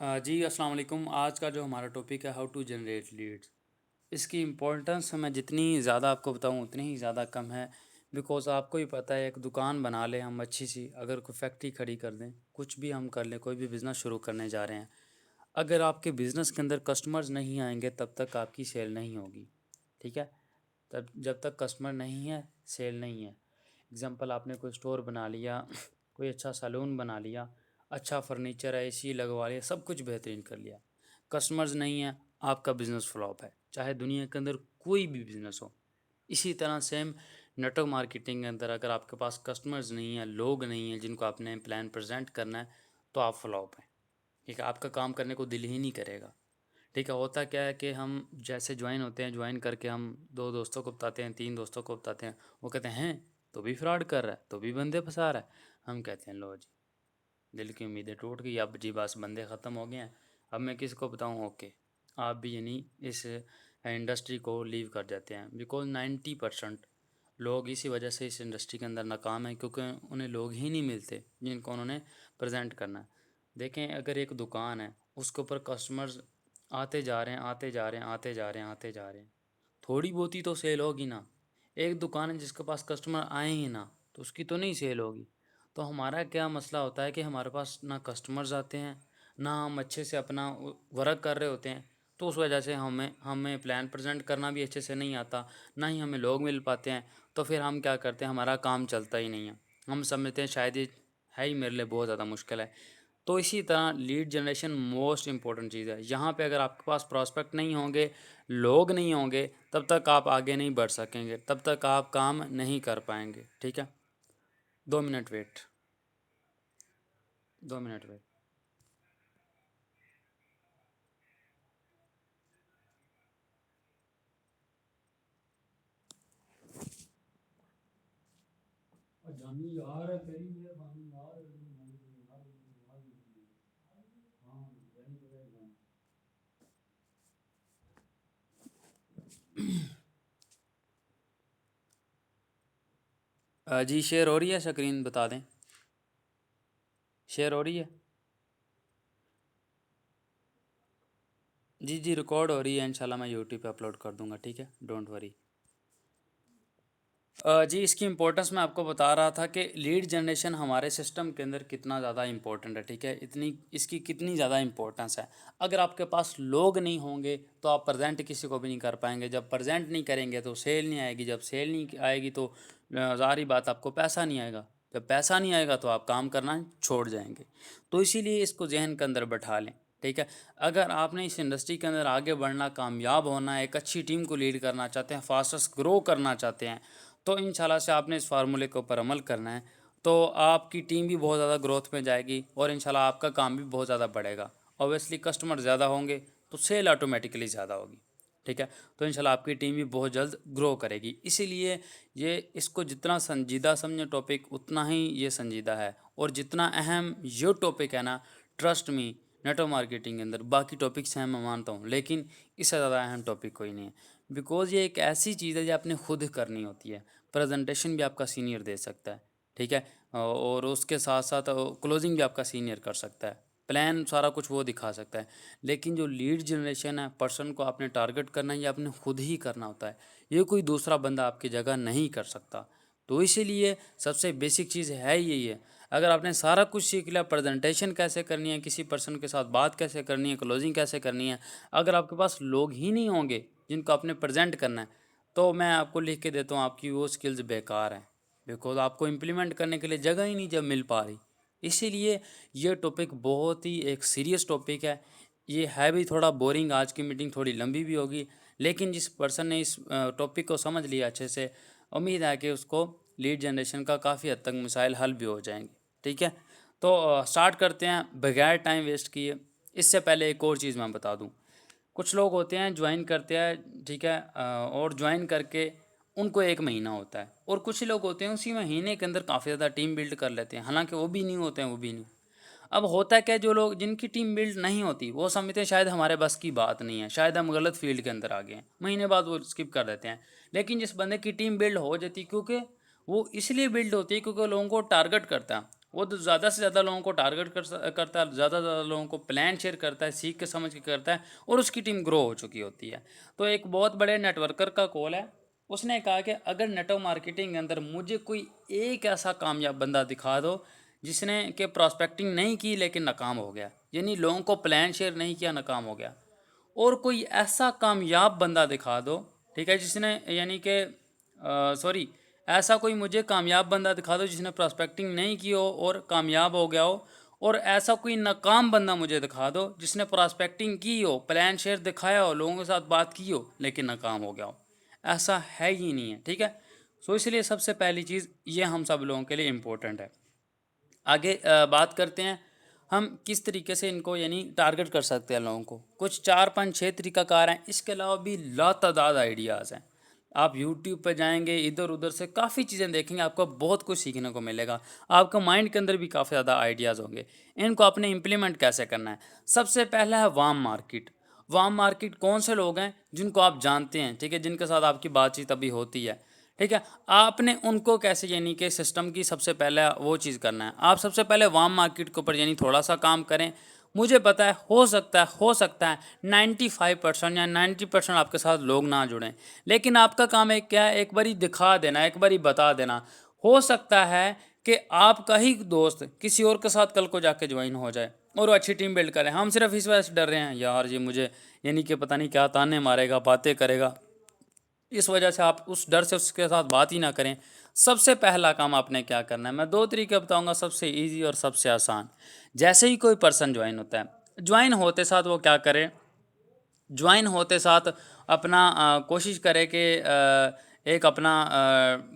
जी अस्सलाम वालेकुम। आज का जो हमारा टॉपिक है हाउ टू जनरेट लीड्स। इसकी इम्पोर्टेंस मैं जितनी ज़्यादा आपको बताऊँ उतनी ही ज़्यादा कम है। बिकॉज़ आपको ही पता है, एक दुकान बना लें हम अच्छी सी, अगर कोई फैक्ट्री खड़ी कर दें, कुछ भी हम कर लें, कोई भी बिज़नेस शुरू करने जा रहे हैं, अगर आपके बिज़नेस के अंदर कस्टमर्स नहीं आएंगे तब तक आपकी सेल नहीं होगी। ठीक है। तब जब तक कस्टमर नहीं है, सेल नहीं है। एग्जांपल, आपने कोई स्टोर बना लिया, कोई अच्छा सैलून बना लिया, अच्छा फर्नीचर है, एसी लगवा लिया, सब कुछ बेहतरीन कर लिया, कस्टमर्स नहीं है, आपका बिज़नेस फ्लॉप है, चाहे दुनिया के अंदर कोई भी बिज़नेस हो। इसी तरह सेम नेटवर्क मार्केटिंग के अंदर अगर आपके पास कस्टमर्स नहीं है, लोग नहीं हैं जिनको आपने प्लान प्रेजेंट करना है, तो आप फ्लॉप हैं। ठीक है, आपका काम करने को दिल ही नहीं करेगा। ठीक है, होता क्या है कि हम जैसे ज्वाइन होते हैं, ज्वाइन करके हम दो दोस्तों को बताते हैं, तीन दोस्तों को बताते हैं, वो कहते हैं तो भी फ्रॉड कर रहा है, तो भी बंदे फंसा रहा है। हम कहते हैं लो जी, दिल की उम्मीदें टूट गई, अब जी बस बंदे ख़त्म हो गए हैं, अब मैं किसको बताऊँ। ओके, आप भी यानी इस इंडस्ट्री को लीव कर जाते हैं। बिकॉज 90% लोग इसी वजह से इस इंडस्ट्री के अंदर नाकाम है, क्योंकि उन्हें लोग ही नहीं मिलते जिनको उन्होंने प्रेजेंट करना है। देखें, अगर एक दुकान है, उसके ऊपर कस्टमर्स आते जा रहे हैं, आते जा रहे हैं, आते जा रहे हैं, आते जा रहे हैं, थोड़ी बहुत ही तो सेल होगी ना। एक दुकान है जिसके पास कस्टमर आए ही ना, तो उसकी तो नहीं सेल होगी। तो हमारा क्या मसला होता है कि हमारे पास ना कस्टमर्स आते हैं, ना हम अच्छे से अपना वर्क कर रहे होते हैं। तो उस वजह से हमें हमें प्लान प्रेजेंट करना भी अच्छे से नहीं आता, ना ही हमें लोग मिल पाते हैं। तो फिर हम क्या करते हैं, हमारा काम चलता ही नहीं है। हम समझते हैं शायद ये है ही मेरे लिए बहुत ज़्यादा मुश्किल है। तो इसी तरह लीड जनरेशन मोस्ट इंपॉर्टेंट चीज़ है। यहाँ पे अगर आपके पास प्रॉस्पेक्ट नहीं होंगे, लोग नहीं होंगे, तब तक आप आगे नहीं बढ़ सकेंगे, तब तक आप काम नहीं कर पाएंगे। ठीक है, 2 मिनट वेट, 2 मिनट वेट। जानी यार, तेरी मेहरबानी यार, हाँ, जानी पड़ेगा। जी शेयर हो रही है स्क्रीन, बता दें। शेयर हो रही है? जी जी, रिकॉर्ड हो रही है, इंशाल्लाह मैं यूट्यूब पे अपलोड कर दूंगा। ठीक है, डोंट वरी। जी, इसकी इम्पोर्टेंस मैं आपको बता रहा था कि लीड जनरेशन हमारे सिस्टम के अंदर कितना ज़्यादा इम्पोर्टेंट है। ठीक है, इतनी इसकी कितनी ज़्यादा इम्पोर्टेंस है। अगर आपके पास लोग नहीं होंगे तो आप प्रेजेंट किसी को भी नहीं कर पाएंगे। जब प्रेजेंट नहीं करेंगे तो सेल नहीं आएगी, जब सेल नहीं आएगी तो ज़ाहिर बात आपको पैसा नहीं आएगा, जब पैसा नहीं आएगा तो आप काम करना छोड़ जाएंगे। तो इसीलिए इसको जहन के अंदर बैठा लें। ठीक है, अगर आपने इस इंडस्ट्री के अंदर आगे बढ़ना, कामयाब होना, एक अच्छी टीम को लीड करना चाहते हैं, फास्टेस्ट ग्रो करना चाहते हैं, तो इंशाल्लाह से आपने इस फार्मूले के ऊपर अमल करना है। तो आपकी टीम भी बहुत ज़्यादा ग्रोथ में जाएगी और इंशाल्लाह आपका काम भी बहुत ज़्यादा बढ़ेगा। ऑब्वियसली कस्टमर ज़्यादा होंगे तो सेल ऑटोमेटिकली ज़्यादा होगी। ठीक है, तो इंशाल्लाह आपकी टीम भी बहुत जल्द ग्रो करेगी। इसीलिए ये इसको जितना संजीदा समझे टॉपिक, उतना ही ये संजीदा है। और जितना अहम ये टॉपिक है ना, ट्रस्ट मी, नेटवर्क मार्केटिंग के अंदर बाकी टॉपिक्स हैं मैं मानता हूँ, लेकिन इससे ज़्यादा अहम टॉपिक कोई नहीं है। बिकॉज़ ये एक ऐसी चीज़ है जो आपने खुद करनी होती है। प्रेजेंटेशन भी आपका सीनियर दे सकता है। ठीक है, और उसके साथ साथ क्लोजिंग भी आपका सीनियर कर सकता है, प्लान सारा कुछ वो दिखा सकता है। लेकिन जो लीड जनरेशन है, पर्सन को आपने टारगेट करना है, ये आपने खुद ही करना होता है। ये कोई दूसरा बंदा आपकी जगह नहीं कर सकता। तो इसीलिए सबसे बेसिक चीज़ है यही है। अगर आपने सारा कुछ सीख लिया, प्रेजेंटेशन कैसे करनी है, किसी पर्सन के साथ बात कैसे करनी है, क्लोजिंग कैसे करनी है, अगर आपके पास लोग ही नहीं होंगे जिनको आपने प्रेजेंट करना है, तो मैं आपको लिख के देता हूँ आपकी वो स्किल्स बेकार हैं। बिकॉज आपको इम्प्लीमेंट करने के लिए जगह ही नहीं जब मिल पा रही। इसीलिए ये टॉपिक बहुत ही एक सीरियस टॉपिक है। ये है भी थोड़ा बोरिंग, आज की मीटिंग थोड़ी लंबी भी होगी, लेकिन जिस पर्सन ने इस टॉपिक को समझ लिया अच्छे से, उम्मीद है कि उसको लीड जनरेशन का काफ़ी हद तक मसाइल हल भी हो जाएंगे। ठीक है, तो स्टार्ट करते हैं बगैर टाइम वेस्ट किए। इससे पहले एक और चीज़ मैं बता दूं, कुछ लोग होते हैं ज्वाइन करते हैं, ठीक है, और ज्वाइन करके उनको 1 महीना होता है, और कुछ लोग होते हैं उसी महीने के अंदर काफ़ी ज़्यादा टीम बिल्ड कर लेते हैं, हालांकि वो भी नहीं होते हैं, वो भी नहीं। अब होता है क्या, जो लोग जिनकी टीम बिल्ड नहीं होती वो समझते हैं शायद हमारे बस की बात नहीं है, शायद हम गलत फील्ड के अंदर आ गए हैं, महीने बाद वो स्किप कर देते हैं। लेकिन जिस बंदे की टीम बिल्ड हो जाती, क्योंकि वो इसलिए बिल्ड होती है क्योंकि वो लोगों को टारगेट करता है, वो तो ज़्यादा से ज़्यादा लोगों को टारगेट करता है, ज़्यादा से ज़्यादा लोगों को प्लान शेयर करता है, सीख के समझ के करता है, और उसकी टीम ग्रो हो चुकी होती है। तो एक बहुत बड़े नेटवर्कर का कॉल है, उसने कहा कि अगर नेटवर्क मार्केटिंग के अंदर मुझे कोई एक ऐसा कामयाब बंदा दिखा दो जिसने के प्रॉस्पेक्टिंग नहीं की लेकिन नाकाम हो गया, यानी लोगों को प्लान शेयर नहीं किया, नाकाम हो गया, और कोई ऐसा कामयाब बंदा दिखा दो, ठीक है, जिसने यानी कि सॉरी, ऐसा कोई मुझे कामयाब बंदा दिखा दो जिसने प्रॉस्पेक्टिंग नहीं की हो और कामयाब हो गया हो, और ऐसा कोई नाकाम बंदा मुझे दिखा दो जिसने प्रॉस्पेक्टिंग की हो, प्लान शेयर दिखाया हो, लोगों के साथ बात की हो, लेकिन नाकाम हो गया हो। ऐसा है ही नहीं है, ठीक है। सो इसलिए सबसे पहली चीज़ ये हम सब लोगों के लिए इम्पोर्टेंट है। आगे बात करते हैं हम किस तरीके से इनको यानी टारगेट कर सकते हैं लोगों को। कुछ 4 5 6 तरीकाकार हैं, इसके अलावा भी लातादाद आइडियाज़ हैं। आप यूट्यूब पर जाएंगे, इधर उधर से काफ़ी चीज़ें देखेंगे, आपको बहुत कुछ सीखने को मिलेगा। आपका माइंड के अंदर भी काफ़ी ज़्यादा आइडियाज़ होंगे। इनको आपने इम्प्लीमेंट कैसे करना है? सबसे पहला है वार्म मार्केट। वार्म मार्केट कौन से लोग हैं जिनको आप जानते हैं, ठीक है, जिनके साथ आपकी बातचीत अभी होती है, ठीक है। आपने उनको कैसे यानी कि सिस्टम की सबसे पहले वो चीज़ करना है। आप सबसे पहले वार्म मार्केट के ऊपर यानी थोड़ा सा काम करें। मुझे पता है हो सकता है 95% या 90% आपके साथ लोग ना जुड़ें, लेकिन आपका काम एक क्या है, एक बारी दिखा देना, एक बारी बता देना। हो सकता है कि आपका ही दोस्त किसी और के साथ कल को जाके ज्वाइन हो जाए और वो अच्छी टीम बिल्ड करें। हम सिर्फ इस वजह से डर रहे हैं, यार ये मुझे यानी कि पता नहीं क्या ताने मारेगा, बातें करेगा, इस वजह से आप उस डर से उसके साथ बात ही ना करें। सबसे पहला काम आपने क्या करना है, मैं 2 तरीके बताऊंगा, सबसे इजी और सबसे आसान। जैसे ही कोई पर्सन ज्वाइन होता है, ज्वाइन होते साथ वो क्या करे, ज्वाइन होते साथ अपना कोशिश करे कि एक अपना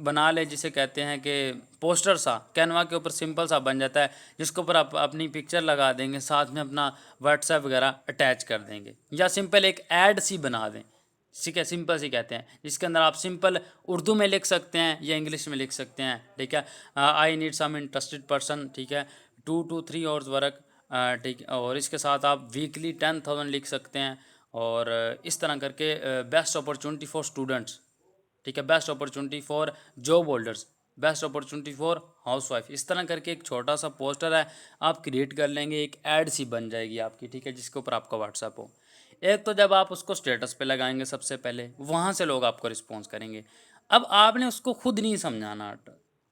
बना ले, जिसे कहते हैं कि पोस्टर सा कैनवा के ऊपर सिंपल सा बन जाता है, जिसके ऊपर आप अपनी पिक्चर लगा देंगे, साथ में अपना व्हाट्सएप वगैरह अटैच कर देंगे, या सिंपल एक ऐड सी बना दें, ठीक है, सिंपल सी कहते हैं, जिसके अंदर आप सिंपल उर्दू में लिख सकते हैं या इंग्लिश में लिख सकते हैं, ठीक है। I need some interested person, ठीक है, 2 to 3 hours वर्क, ठीक है, और इसके साथ आप वीकली 10,000 लिख सकते हैं, और इस तरह करके बेस्ट अपॉर्चुनिटी फॉर स्टूडेंट्स, ठीक है, best opportunity for job holders, best opportunity for house wife, इस तरह करके एक छोटा सा पोस्टर है आप क्रिएट कर लेंगे, एक ऐड सी बन जाएगी आपकी, ठीक है, जिसके ऊपर आपका व्हाट्सएप हो। एक तो जब आप उसको स्टेटस पे लगाएंगे सबसे पहले, वहाँ से लोग आपको रिस्पॉन्स करेंगे। अब आपने उसको खुद नहीं समझाना,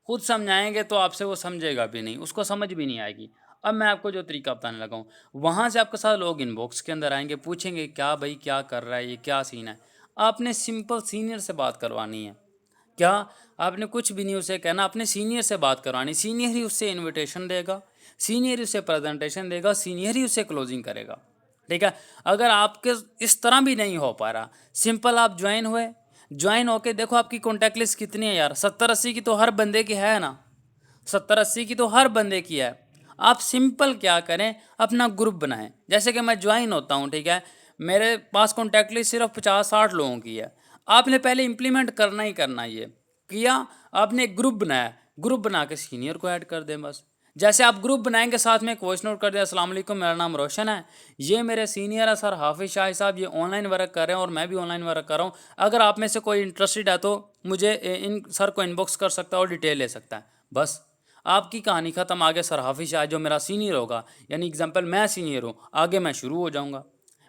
खुद समझाएंगे तो आपसे वो समझेगा भी नहीं, उसको समझ भी नहीं आएगी। अब मैं आपको जो तरीका बताने लगा हूँ, वहाँ से आपके साथ लोग इनबॉक्स के अंदर आएंगे, पूछेंगे क्या भाई क्या कर रहा है, ये क्या सीन है। आपने सिंपल सीनियर से बात करवानी है। क्या, आपने कुछ भी नहीं उसे कहना, अपने सीनियर से बात करवानी, सीनियर ही उससे इनविटेशन देगा, सीनियर ही उसे प्रेजेंटेशन देगा, सीनियर ही उसे क्लोजिंग करेगा, ठीक है। अगर आपके इस तरह भी नहीं हो पा रहा, सिंपल आप ज्वाइन हुए, ज्वाइन होके देखो आपकी कॉन्टैक्ट लिस्ट कितनी है यार, 70 80 की तो हर बंदे की है ना, 70 80 की तो हर बंदे की है। आप सिंपल क्या करें, अपना ग्रुप बनाएं, जैसे कि मैं ज्वाइन होता हूँ, ठीक है, मेरे पास कॉन्टैक्ट लिस्ट सिर्फ 50 60 लोगों की है। आपने पहले इंप्लीमेंट करना ही करना, ये किया, आपने एक ग्रुप बनाया, ग्रुप बना के सीनियर को ऐड कर दें बस। जैसे आप ग्रुप बनाएंगे, साथ में एक वॉइस नोट कर दें, अस्सलाम वालेकुम, मेरा नाम रोशन है, ये मेरे सीनियर है सर हाफिज़ शाह साहब, ये ऑनलाइन वर्क कर रहे हैं और मैं भी ऑनलाइन वर्क कर रहा हूँ, अगर आप में से कोई इंटरेस्टेड है तो मुझे इन सर को इनबॉक्स कर सकता है और डिटेल ले सकता है, बस आपकी कहानी ख़त्म। आगे सर हाफिज़ शाह जो मेरा सीनियर होगा, यानी एग्जांपल मैं सीनियर हूँ, आगे मैं शुरू हो जाऊँगा,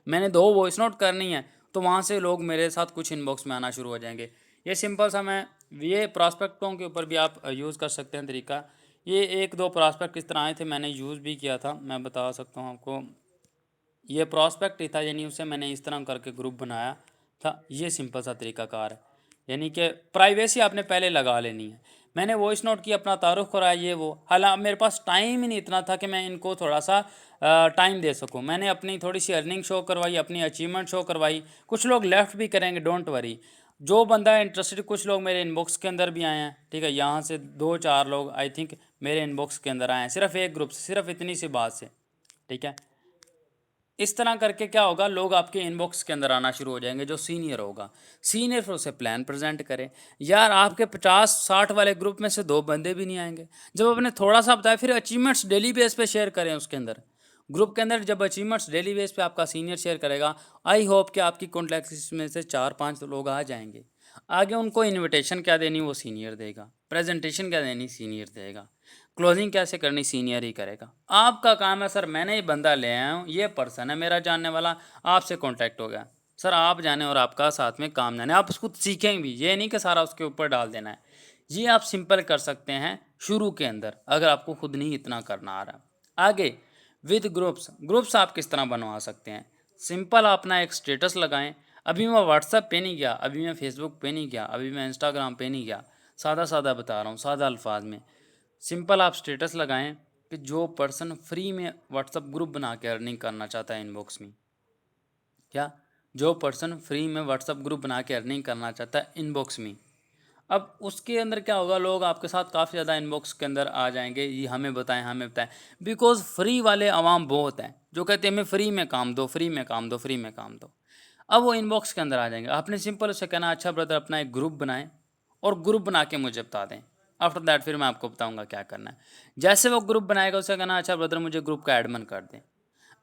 मैंने 2 वॉइस नोट करनी है, तो वहाँ से लोग मेरे साथ कुछ इनबॉक्स में आना शुरू हो जाएंगे। ये सिंपल सा, मैं ये प्रॉस्पेक्टों के ऊपर भी आप यूज़ कर सकते हैं तरीका। ये 1 2 प्रॉस्पेक्ट किस तरह आए थे, मैंने यूज़ भी किया था, मैं बता सकता हूँ आपको। ये प्रॉस्पेक्ट ही था, यानी उसे मैंने इस तरह करके ग्रुप बनाया था। ये सिंपल सा तरीकाकार है, यानी कि प्राइवेसी आपने पहले लगा लेनी है। मैंने वॉइस नोट की, अपना तारुफ कराया, ये वो, हालांकि मेरे पास टाइम ही नहीं इतना था कि मैं इनको थोड़ा सा टाइम दे सकूं। मैंने अपनी थोड़ी सी अर्निंग शो करवाई, अपनी अचीवमेंट शो करवाई। कुछ लोग लेफ़्ट भी करेंगे, डोंट वरी, जो बंदा इंटरेस्टेड। कुछ लोग मेरे इनबॉक्स के अंदर भी आए हैं, ठीक है, यहाँ से 2 4 लोग आई थिंक मेरे इनबॉक्स के अंदर आए हैं, सिर्फ एक ग्रुप से, सिर्फ इतनी सी बात से, ठीक है। इस तरह करके क्या होगा, लोग आपके इनबॉक्स के अंदर आना शुरू हो जाएंगे, जो सीनियर होगा, सीनियर फिर उसे प्लान प्रेजेंट करे। यार आपके 50 60 वाले ग्रुप में से 2 बंदे भी नहीं आएंगे, जब आपने थोड़ा सा बताया, फिर अचीवमेंट्स डेली बेस पे शेयर करें उसके अंदर, ग्रुप के अंदर जब अचीवमेंट्स डेली बेस पे आपका सीनियर शेयर करेगा, आई होप कि आपकी कॉन्टैक्ट लिस्ट में से 4 5 लोग आ जाएंगे। आगे उनको इनविटेशन क्या देनी वो सीनियर देगा, प्रेजेंटेशन क्या देनी सीनियर देगा, क्लोजिंग कैसे करनी सीनियर ही करेगा। आपका काम है सर, मैंने ये बंदा ले आया हूँ, ये पर्सन है मेरा जानने वाला, आपसे कांटेक्ट हो गया, सर आप जाने और आपका साथ में काम जाने, आप उसको सीखेंगे भी, ये नहीं कि सारा उसके ऊपर डाल देना है। ये आप सिंपल कर सकते हैं शुरू के अंदर, अगर आपको खुद नहीं इतना करना आ रहा। आगे विद ग्रुप्स, ग्रुप्स आप किस तरह बनवा सकते हैं। सिंपल अपना एक स्टेटस लगाएं। अभी मैं व्हाट्सएप पे नहीं गया, अभी मैं फेसबुक पे नहीं गया, अभी मैं इंस्टाग्राम पे नहीं गया, सादा सादा बता रहा हूँ, सादा अल्फाज में। सिंपल आप स्टेटस लगाएं कि जो पर्सन फ्री में व्हाट्सएप ग्रुप बना के अर्निंग करना चाहता है इनबॉक्स में, क्या, जो पर्सन फ्री में व्हाट्सएप ग्रुप बना के अर्निंग करना चाहता है इनबॉक्स में, अब उसके अंदर क्या होगा, लोग आपके साथ काफ़ी ज़्यादा इनबॉक्स के अंदर आ जाएंगे, ये हमें बताएं हमें बताएं, बिकॉज फ्री वाले आवाम बहुत हैं जो कहते हैं हमें फ्री में काम दो, फ्री में काम दो, फ्री में काम दो। अब वो इनबॉक्स के अंदर आ जाएंगे, आपने सिंपल उससे कहना, अच्छा ब्रदर अपना एक ग्रुप बनाएं और ग्रुप बना के मुझे बता दें। आफ्टर दैट फिर मैं आपको बताऊंगा क्या करना है। जैसे वो ग्रुप बनाएगा उसे कहना, अच्छा ब्रदर मुझे ग्रुप का एडमिन कर दें।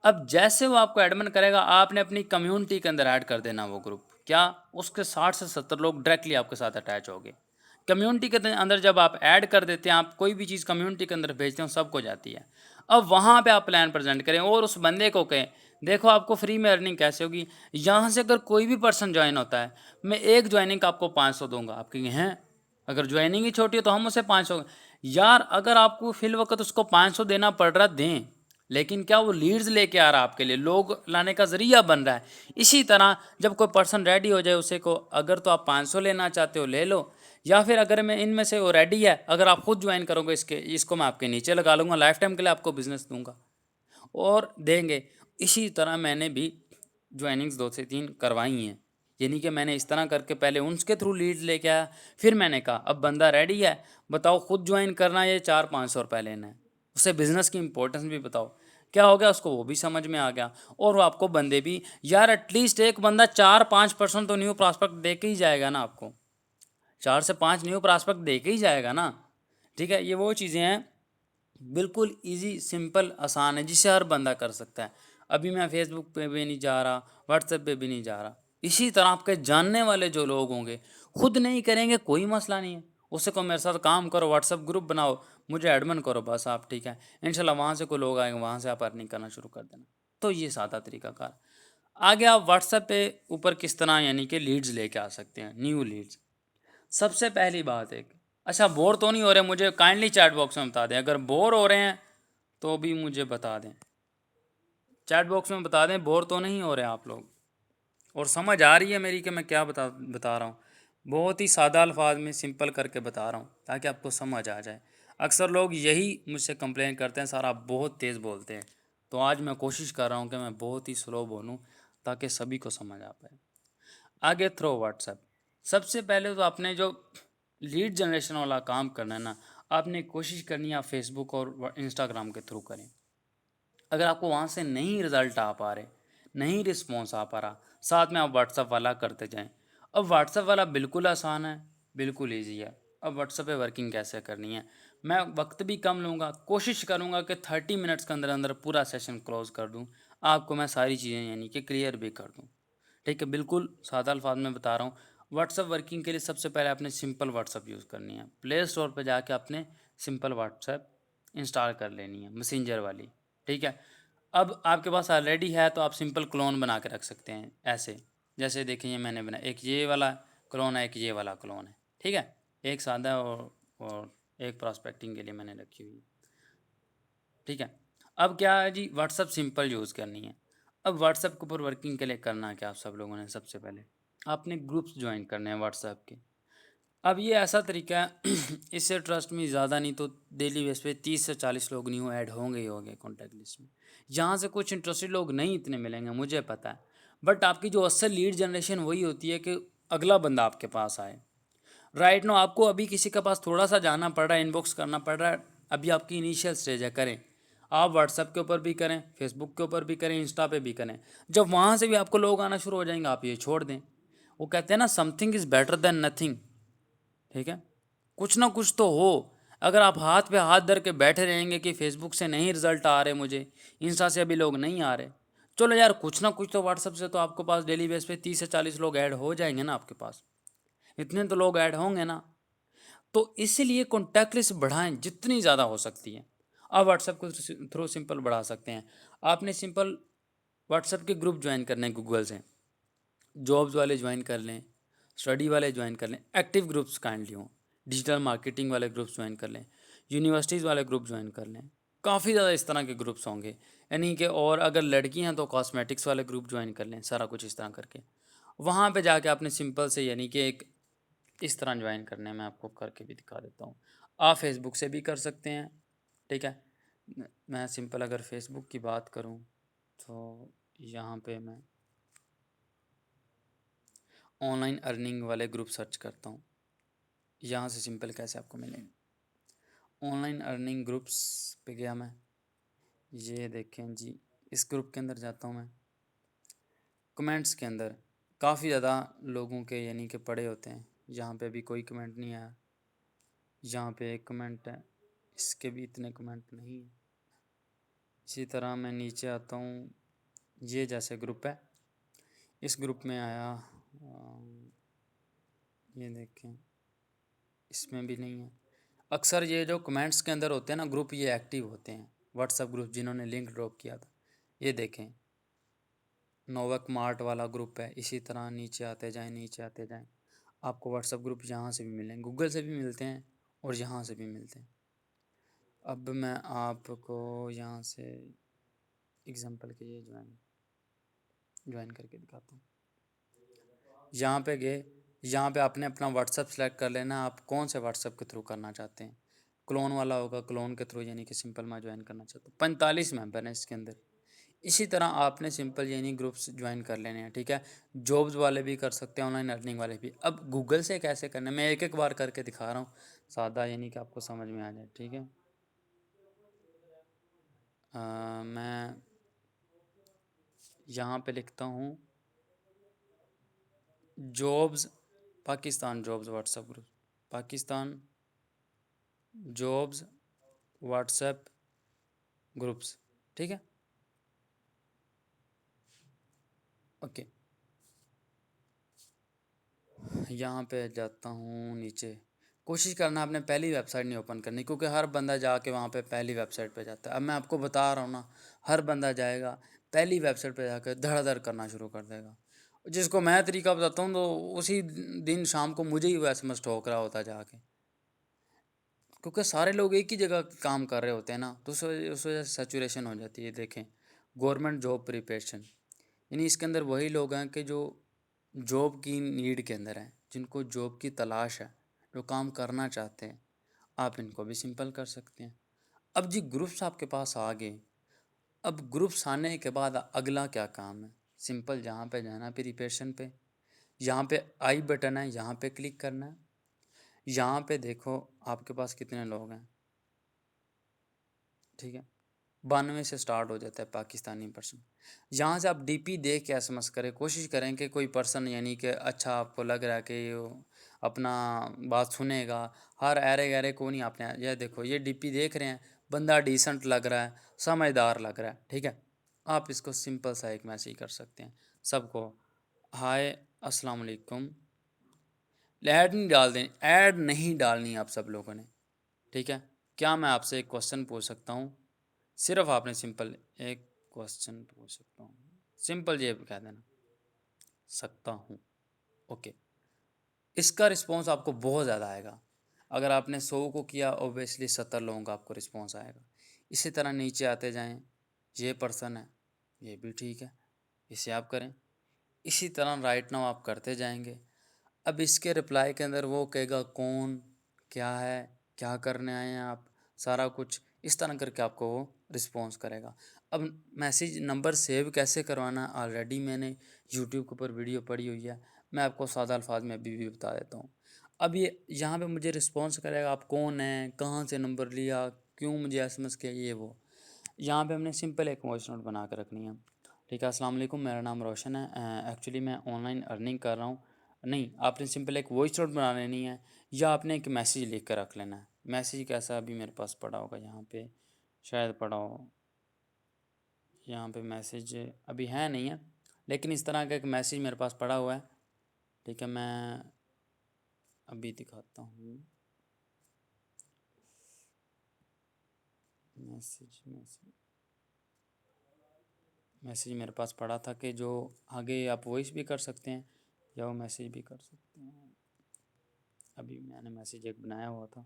अब जैसे वो आपको एडमिन करेगा, आपने अपनी कम्युनिटी के अंदर ऐड कर देना वो ग्रुप, क्या, उसके 60 से 70 लोग डायरेक्टली आपके साथ अटैच हो गए। कम्युनिटी के अंदर जब आप ऐड कर देते हैं, आप कोई भी चीज़ कम्युनिटी के अंदर भेजते हो सबको जाती है। अब वहाँ पे आप प्लान प्रेजेंट करें और उस बंदे को कहें, देखो आपको फ्री में अर्निंग कैसे होगी, यहाँ से अगर कोई भी पर्सन ज्वाइन होता है, मैं एक ज्वाइनिंग का आपको 500 दूंगा। आप कहेंगे हैं, अगर ज्वाइनिंग ही छोटी है तो हम उसे 500, यार अगर आपको फिल वक्त उसको 500 देना पड़ रहा दें, लेकिन क्या वो लीड्स लेके आ रहा है आपके लिए, लोग लाने का जरिया बन रहा है। इसी तरह जब कोई पर्सन रेडी हो जाए उसे को, अगर तो आप 500 लेना चाहते हो ले लो, या फिर अगर मैं इनमें से वो रेडी है, अगर आप खुद ज्वाइन करोगे इसको मैं आपके नीचे लगा लूँगा, लाइफ टाइम के लिए आपको बिजनेस दूंगा और देंगे। इसी तरह मैंने भी ज्वाइनिंग्स 2 से 3 करवाई हैं, यानी कि मैंने इस तरह करके पहले उनके थ्रू लीड्स लेके आया, फिर मैंने कहा अब बंदा रेडी है, बताओ खुद ज्वाइन करना है या 400-500 रुपये लेना है, उसे बिज़नेस की इंपॉर्टेंस भी बताओ। क्या हो गया, उसको वो भी समझ में आ गया, और वो आपको बंदे भी, यार एटलीस्ट एक बंदा 4-5% तो न्यू प्रॉस्पेक्ट दे के ही जाएगा ना आपको, 4 से 5 न्यू प्रॉस्पेक्ट दे के ही जाएगा ना। ठीक है, ये वो चीज़ें हैं बिल्कुल इजी सिंपल आसान है जिसे हर बंदा कर सकता है। अभी मैं फेसबुक पे भी नहीं जा रहा, व्हाट्सएप पे भी नहीं जा रहा, इसी तरह आपके जानने वाले जो लोग होंगे खुद नहीं करेंगे कोई मसला नहीं है, उससे को मेरे साथ काम करो, व्हाट्सएप ग्रुप बनाओ, मुझे एडमिन करो, बस आप ठीक है, इंशाल्लाह वहाँ से कोई लोग आएंगे, वहाँ से आप अर्निंग करना शुरू कर देना। तो ये सादा तरीकाकार। आगे आप व्हाट्सएप पे ऊपर किस तरह यानी कि लीड्स लेके आ सकते हैं, न्यू लीड्स। सबसे पहली बात है, अच्छा बोर तो नहीं हो रहे, मुझे काइंडली चैट बॉक्स में बता दें, अगर बोर हो रहे हैं तो भी मुझे बता दें, चैट बॉक्स में बता दें बोर तो नहीं हो रहे आप लोग, और समझ आ रही है मेरी कि मैं क्या बता बता रहा हूँ। बहुत ही सादा अल्फाज में सिंपल करके बता रहा हूँ ताकि आपको समझ आ जाए। अक्सर लोग यही मुझसे कंप्लेन करते हैं, सर आप बहुत तेज़ बोलते हैं, तो आज मैं कोशिश कर रहा हूँ कि मैं बहुत ही स्लो बोलूँ ताकि सभी को समझ आ पाए। आगे थ्रो व्हाट्सएप। सबसे पहले तो आपने जो लीड जनरेशन वाला काम करना है ना, आपने कोशिश करनी है आप फेसबुक और इंस्टाग्राम के थ्रू करें। अगर आपको वहाँ से नहीं रिज़ल्ट आ पा रहे, नहीं रिस्पॉन्स आ पा रहा, साथ में आप व्हाट्सएप वाला करते जाएं। अब व्हाट्सएप वाला बिल्कुल आसान है, बिल्कुल ईजी है। अब व्हाट्सएप पे वर्किंग कैसे करनी है, मैं वक्त भी कम लूँगा, कोशिश करूँगा कि 30 मिनट्स के अंदर अंदर पूरा सेशन क्लोज कर दूँ, आपको मैं सारी चीज़ें यानी कि क्लियर भी कर दूँ। ठीक है, बिल्कुल सादा अल्फाज में बता रहा हूँ। व्हाट्सअप वर्किंग के लिए सबसे पहले आपने सिंपल व्हाट्सअप यूज़ करनी है, प्ले स्टोर पर जाके आपने सिंपल व्हाट्सएप इंस्टॉल कर लेनी है, मैसेंजर वाली। ठीक है, अब आपके पास ऑलरेडी है तो आप सिंपल क्लोन बना के रख सकते हैं ऐसे, जैसे देखिए मैंने बनाया, एक ये वाला क्लोन है, एक ये वाला क्लोन है। ठीक है, एक सादा और एक प्रॉस्पेक्टिंग के लिए मैंने रखी हुई है। ठीक है, अब क्या है जी, व्हाट्सअप सिंपल यूज़ करनी है। अब व्हाट्सअप के ऊपर वर्किंग के लिए करना है क्या, आप सब लोगों ने सबसे पहले आपने ग्रुप्स ज्वाइन करने हैं व्हाट्सएप के। अब ये ऐसा तरीका है इससे ट्रस्ट में ज़्यादा नहीं तो डेली बेस पे 30 से 40 लोग न्यू ऐड होंगे ही होंगे कॉन्टैक्ट लिस्ट में। यहाँ से कुछ इंटरेस्टेड लोग नहीं इतने मिलेंगे मुझे पता है, बट आपकी जो असल लीड जनरेशन वही होती है कि अगला बंदा आपके पास आए। राइट नो आपको अभी किसी के पास थोड़ा सा जाना पड़ रहा है, इनबॉक्स करना पड़ रहा है, अभी आपकी इनिशियल स्टेज है, करें आप व्हाट्सएप के ऊपर भी करें, फेसबुक के ऊपर भी करें, इंस्टा पे भी करें। जब वहाँ से भी आपको लोग आना शुरू हो जाएंगे आप ये छोड़ दें। वो कहते हैं ना, something is better than nothing. ठीक है, कुछ ना कुछ तो हो। अगर आप हाथ पे हाथ धर के बैठे रहेंगे कि फेसबुक से नहीं रिजल्ट आ रहे मुझे, इंस्टा से अभी लोग नहीं आ रहे, चलो यार कुछ ना कुछ तो व्हाट्सएप से तो आपके पास डेली बेस पे 30 से 40 लोग ऐड हो जाएंगे ना आपके पास, इतने तो लोग ऐड होंगे ना। तो इसीलिए कॉन्टैक्ट लिस्ट बढ़ाएं जितनी ज़्यादा हो सकती है। आप व्हाट्सएप को थ्रू सिंपल बढ़ा सकते हैं। आपने सिंपल व्हाट्सएप के ग्रुप ज्वाइन करने हैं गूगल से, जॉब्स वाले ज्वाइन कर लें, स्टडी वाले ज्वाइन कर लें, एक्टिव ग्रुप्स काइंडली हों, डिजिटल मार्केटिंग वाले ग्रुप्स ज्वाइन कर लें, यूनिवर्सिटीज़ वाले ग्रुप ज्वाइन कर लें। काफ़ी ज़्यादा इस तरह के ग्रुप्स होंगे, यानी कि और अगर लड़की हैं तो कॉस्मेटिक्स वाले ग्रुप ज्वाइन कर लें, सारा कुछ इस तरह करके। वहाँ पे जाके आपने सिंपल से यानी कि एक इस तरह ज्वाइन करने में आपको करके भी दिखा देता हूँ। आप फेसबुक से भी कर सकते हैं, ठीक है। मैं सिंपल अगर फेसबुक की बात करूँ तो यहाँ पे मैं ऑनलाइन अर्निंग वाले ग्रुप सर्च करता हूँ। यहाँ से सिंपल कैसे आपको मिलेंगे, ऑनलाइन अर्निंग ग्रुप्स पे गया मैं, ये देखें जी, इस ग्रुप के अंदर जाता हूँ मैं। कमेंट्स के अंदर काफ़ी ज़्यादा लोगों के यानी कि पड़े होते हैं। यहाँ पे भी कोई कमेंट नहीं आया, यहाँ पे एक कमेंट है, इसके भी इतने कमेंट नहीं। इसी तरह मैं नीचे आता हूँ, ये जैसे ग्रुप है, इस ग्रुप में आया, ये देखें, इसमें भी नहीं है। अक्सर ये जो कमेंट्स के अंदर होते हैं ना ग्रुप, ये एक्टिव होते हैं, व्हाट्सएप ग्रुप जिन्होंने लिंक ड्रॉप किया था। ये देखें, नोवक मार्ट वाला ग्रुप है। इसी तरह नीचे आते जाएं, नीचे आते जाएं, आपको व्हाट्सएप ग्रुप यहाँ से भी मिलेंगे, गूगल से भी मिलते हैं और यहाँ से भी मिलते हैं। अब मैं आपको यहाँ से एग्जांपल के लिए ज्वाइन करके दिखाता हूँ। यहाँ पे गए, यहाँ पे आपने अपना व्हाट्सएप सेलेक्ट कर लेना, आप कौन से व्हाट्सएप के थ्रू करना चाहते हैं। क्लोन वाला होगा, क्लोन के थ्रू, यानी कि सिंपल मैं ज्वाइन करना चाहता हूँ। 45 मेंबर हैं इसके अंदर। इसी तरह आपने सिंपल यानी ग्रुप्स ज्वाइन कर लेने हैं, ठीक है। जॉब्स वाले भी कर सकते हैं, ऑनलाइन अर्निंग वाले भी। अब गूगल से कैसे करना है मैं एक एक बार करके दिखा रहा हूँ, सादा यानी कि आपको समझ में आ जाए, ठीक है। मैं यहाँ पे लिखता हूँ jobs, Pakistan jobs WhatsApp group, Pakistan jobs WhatsApp groups, ठीक है, ओके। यहाँ पे जाता हूँ नीचे, कोशिश करना आपने पहली वेबसाइट नहीं ओपन करनी, क्योंकि हर बंदा जाके वहाँ पे पहली वेबसाइट पे जाता है। अब मैं आपको बता रहा हूँ ना, हर बंदा जाएगा पहली वेबसाइट पे जाकर धड़ाधड़ करना शुरू कर देगा। जिसको मैं तरीका बताता हूँ तो उसी दिन शाम को मुझे ही वो एसएमएस ठोक रहा होता जाके, क्योंकि सारे लोग एक ही जगह काम कर रहे होते हैं ना, तो उस वजह से सैचुरेशन हो जाती है। देखें, गवर्नमेंट जॉब प्रिपरेशन, यानी इसके अंदर वही लोग हैं कि जो जॉब की नीड के अंदर हैं, जिनको जॉब की तलाश है, जो काम करना चाहते हैं। आप इनको भी सिंपल कर सकते हैं। अब जी ग्रुप्स आपके पास आ गए, अब ग्रुप्स आने के बाद अगला क्या काम है, सिंपल जहाँ पे जाना प्रिपरेशन पे, यहाँ पे आई बटन है, यहाँ पे क्लिक करना है। यहाँ पे देखो आपके पास कितने लोग हैं, ठीक है, 92 से स्टार्ट हो जाता है पाकिस्तानी पर्सन। यहाँ से आप डीपी देख के एसएमएस करें, कोशिश करें कि कोई पर्सन यानी कि अच्छा आपको लग रहा है कि वो अपना बात सुनेगा। हर अरे गहरे को नहीं आपने, ये देखो ये डीपी देख रहे हैं, बंदा डिसेंट लग रहा है, समझदार लग रहा है, ठीक है। आप इसको सिंपल सा एक मैसेज कर सकते हैं सबको, हाय अस्सलाम वालेकुम। ऐड नहीं डाल दें, ऐड नहीं डालनी आप सब लोगों ने, ठीक है। क्या मैं आपसे एक क्वेश्चन पूछ सकता हूँ, सिर्फ आपने सिंपल एक क्वेश्चन पूछ सकता हूँ, सिंपल ये कह देना सकता हूँ, ओके। इसका रिस्पॉन्स आपको बहुत ज़्यादा आएगा। अगर आपने 100 को किया, ओबियसली 70 लोगों का आपको रिस्पॉन्स आएगा। इसी तरह नीचे आते जाएं, ये पर्सन है, ये भी ठीक है, इसे आप करें। इसी तरह राइट नाउ आप करते जाएंगे। अब इसके रिप्लाई के अंदर वो कहेगा कौन, क्या है, क्या करने आए हैं आप, सारा कुछ इस तरह करके आपको वो रिस्पॉन्स करेगा। अब मैसेज नंबर सेव कैसे करवाना, ऑलरेडी मैंने यूट्यूब के ऊपर वीडियो पड़ी हुई है, मैं आपको सादा अल्फाज में अभी भी बता देता हूँ। अब ये यहाँ पे मुझे रिस्पॉन्स करेगा, आप कौन हैं, कहाँ से नंबर लिया, क्यों मुझे एसएमएस किया, ये वो। यहाँ पे हमने सिंपल एक वॉइस नोट बना कर रखनी है, ठीक है। अस्सलाम वालेकुम, मेरा नाम रोशन है, एक्चुअली मैं ऑनलाइन अर्निंग कर रहा हूँ। नहीं, आपने सिंपल एक वॉइस नोट बना लेनी है, या आपने एक मैसेज लिख कर रख लेना है। मैसेज कैसा अभी मेरे पास पड़ा होगा, यहाँ पे शायद पड़ा हो, यहाँ पे मैसेज अभी है नहीं है, लेकिन इस तरह का एक मैसेज मेरे पास पड़ा हुआ है, ठीक है। मैं अभी दिखाता हूँ, मैसेज मैसेज मैसेज मेरे पास पड़ा था कि जो आगे आप वॉइस भी कर सकते हैं या वो मैसेज भी कर सकते हैं। अभी मैंने मैसेज एक बनाया हुआ था,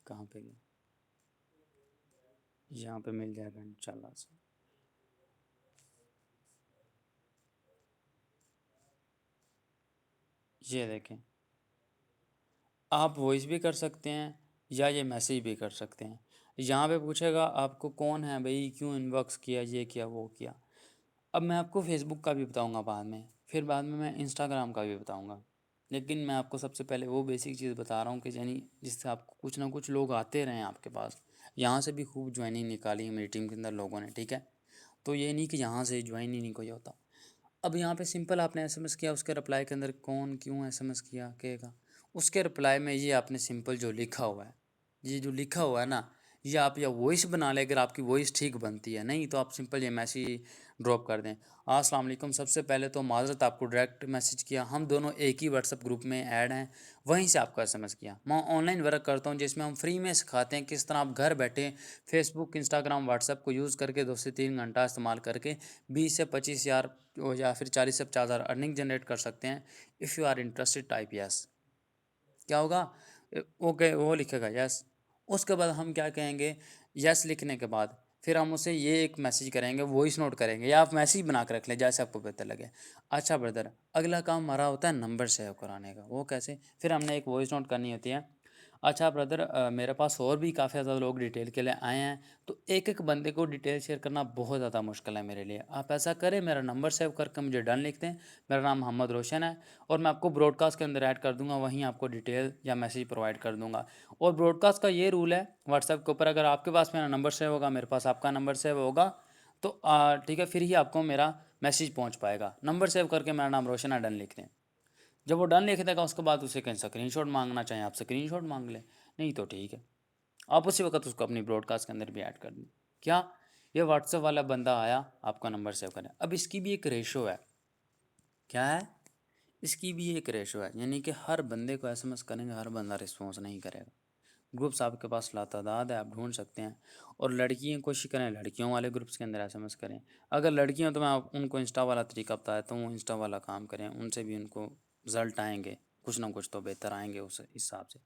कहाँ पे गया, यहाँ पे मिल जाएगा इंशाल्लाह से। ये देखें, आप वॉइस भी कर सकते हैं या ये मैसेज भी कर सकते हैं। यहाँ पे पूछेगा आपको कौन है भाई, क्यों इनबॉक्स किया, ये किया वो किया। अब मैं आपको फेसबुक का भी बताऊंगा बाद में, फिर बाद में मैं इंस्टाग्राम का भी बताऊंगा, लेकिन मैं आपको सबसे पहले वो बेसिक चीज़ बता रहा हूँ कि यानी जिससे आपको कुछ ना कुछ लोग आते रहें आपके पास। यहाँ से भी खूब ज्वाइनिंग निकाली है मेरी टीम के अंदर लोगों ने, ठीक है। तो ये नहीं कि यहाँ से ज्वाइन ही नहीं कोई होता। अब यहाँ पे सिंपल आपने एसएमएस किया, उसके रिप्लाई के अंदर कौन क्यों एसएमएस किया कहेगा, उसके रिप्लाई में ये आपने सिंपल जो लिखा हुआ है, ये जो लिखा हुआ है ना, ये आप या वॉइस बना लें अगर आपकी वॉइस ठीक बनती है, नहीं तो आप सिंपल ये मैसेज ड्रॉप कर दें। अस्सलाम वालेकुम, सबसे पहले तो माज़रत, आपको डायरेक्ट मैसेज किया, हम दोनों एक ही व्हाट्सएप ग्रुप में ऐड हैं, वहीं से आपको एसएमएस किया। मैं ऑनलाइन वर्क करता हूँ जिसमें हम फ्री में सिखाते हैं किस तरह आप घर बैठे फेसबुक, इंस्टाग्राम, व्हाट्सएप को यूज़ करके 2 से 3 घंटा इस्तेमाल करके 20 से 25 हज़ार या फिर 40 से 50 हज़ार अर्निंग जनरेट कर सकते हैं। If you are interested type yes. क्या होगा, ओके वो लिखेगा यस। उसके बाद हम क्या कहेंगे, यस लिखने के बाद फिर हम उसे ये एक मैसेज करेंगे, वॉइस नोट करेंगे, या आप मैसेज बना कर रख लें जैसे आपको बेहतर लगे। अच्छा ब्रदर, अगला काम हमारा होता है नंबर सेव कराने का। वो कैसे, फिर हमने एक वॉइस नोट करनी होती है। अच्छा ब्रदर, मेरे पास और भी काफ़ी ज़्यादा लोग डिटेल के लिए आए हैं, तो एक एक बंदे को डिटेल शेयर करना बहुत ज़्यादा मुश्किल है मेरे लिए। आप ऐसा करें, मेरा नंबर सेव करके मुझे डन लिख दें। मेरा नाम मोहम्मद रोशन है और मैं आपको ब्रॉडकास्ट के अंदर ऐड कर दूंगा, वहीं आपको डिटेल या मैसेज प्रोवाइड कर दूंगा। और ब्रॉडकास्ट का ये रूल है व्हाट्सएप के ऊपर, अगर आपके पास मेरा नंबर सेव होगा, मेरे पास आपका नंबर सेव होगा, तो ठीक है, फिर ही आपको मेरा मैसेज पहुंच पाएगा। नंबर सेव करके मेरा नाम रोशन है डन लिख दें। जब वो डन लिख देगा उसके बाद उसे कहीं स्क्रीनशॉट मांगना चाहें आप स्क्रीनशॉट मांग लें, नहीं तो ठीक है, आप उसी वक्त उसको अपनी ब्रॉडकास्ट के अंदर भी ऐड कर दें। क्या, ये व्हाट्सएप वाला बंदा आया, आपका नंबर सेव करें। अब इसकी भी एक रेशो है। क्या है, इसकी भी एक रेशो है, यानी कि हर बंदे को एसएमएस करेंगे, हर बंदा रिस्पॉन्स नहीं करेगा। ग्रुप्स आपके पास लातादाद है, आप ढूंढ सकते हैं। और लड़कियां कोशिश करें लड़कियों वाले ग्रुप्स के अंदर एसएमएस करें। अगर लड़कियां तो मैं उनको इंस्टा वाला तरीका बताया तो वो इंस्टा वाला काम करें, उनसे भी उनको रिजल्ट आएंगे, कुछ ना कुछ तो बेहतर आएंगे उस हिसाब से।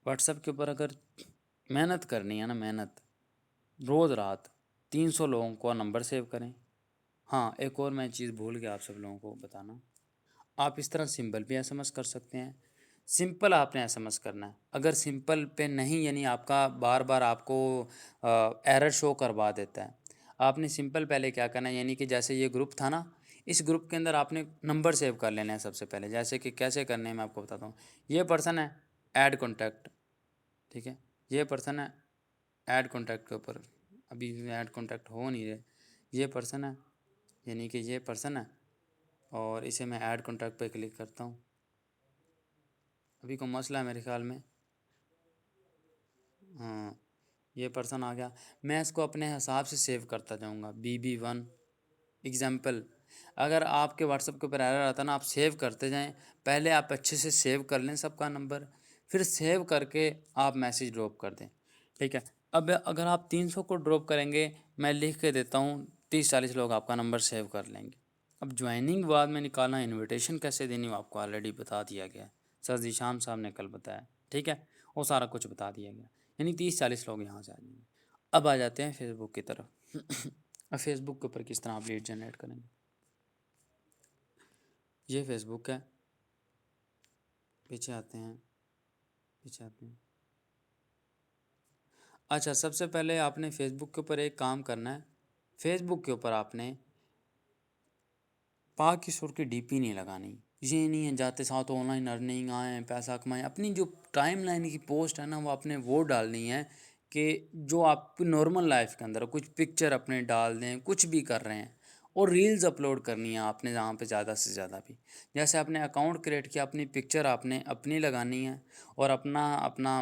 व्हाट्सएप के ऊपर अगर मेहनत करनी है ना, मेहनत, रोज़ रात 300 लोगों को नंबर सेव करें। हाँ, एक और मैं चीज़ भूल गया आप सब लोगों को बताना, आप इस तरह सिंपल भी एसएमएस कर सकते हैं। सिंपल आपने एसएमएस करना है, अगर सिंपल पे नहीं, यानी आपका बार बार आपको एरर शो करवा देता है, आपने सिंपल पहले क्या करना है, यानी कि जैसे ये ग्रुप था ना, इस ग्रुप के अंदर आपने नंबर सेव कर लेना है सबसे पहले। जैसे कि कैसे करने हैं मैं आपको बताता हूँ। ये पर्सन है, ऐड कॉन्टैक्ट, ठीक है, ये पर्सन है, ऐड कॉन्टैक्ट के ऊपर अभी ऐड कॉन्टैक्ट हो नहीं रहे, ये पर्सन है, यानी कि ये पर्सन है, और इसे मैं ऐड कॉन्टैक्ट पे क्लिक करता हूँ। अभी को मसला है मेरे ख्याल में, हाँ, ये पर्सन आ गया। मैं इसको अपने हिसाब से सेव करता जाऊँगा, BB1 एग्जाम्पल। अगर आपके व्हाट्सएप के ऊपर एरर आता ना, आप सेव करते जाएं, पहले आप अच्छे से सेव कर लें सबका नंबर, फिर सेव करके आप मैसेज ड्रॉप कर दें, ठीक है। अब अगर आप 300 को ड्रॉप करेंगे, मैं लिख के देता हूँ 30-40 लोग आपका नंबर सेव कर लेंगे। अब ज्वाइनिंग बाद में निकालना, इनविटेशन कैसे देनी, वो आपको ऑलरेडी बता दिया गया है, सर जीशान साहब ने कल बताया, ठीक है, वो सारा कुछ बता दिया गया। यानी 30-40 लोग यहाँ से आ जाएंगे। अब आ जाते हैं फेसबुक की तरफ। अब फेसबुक के ऊपर किस तरह आप लीड जनरेट करेंगे। ये फेसबुक है, पीछे आते हैं, पीछे आते हैं। अच्छा, सबसे पहले आपने फेसबुक के ऊपर एक काम करना है। फेसबुक के ऊपर आपने पाक किशोर की डीपी नहीं लगानी। ये नहीं है जाते साथ ऑनलाइन अर्निंग आए पैसा कमाएं, अपनी जो टाइम लाइन की पोस्ट है ना, वो आपने वो डालनी है कि जो आप नॉर्मल लाइफ के अंदर कुछ पिक्चर अपने डाल दें, कुछ भी कर रहे हैं। और रील्स अपलोड करनी है आपने जहाँ पे ज़्यादा से ज़्यादा भी, जैसे आपने अकाउंट क्रिएट किया, अपनी पिक्चर आपने अपनी लगानी है, और अपना अपना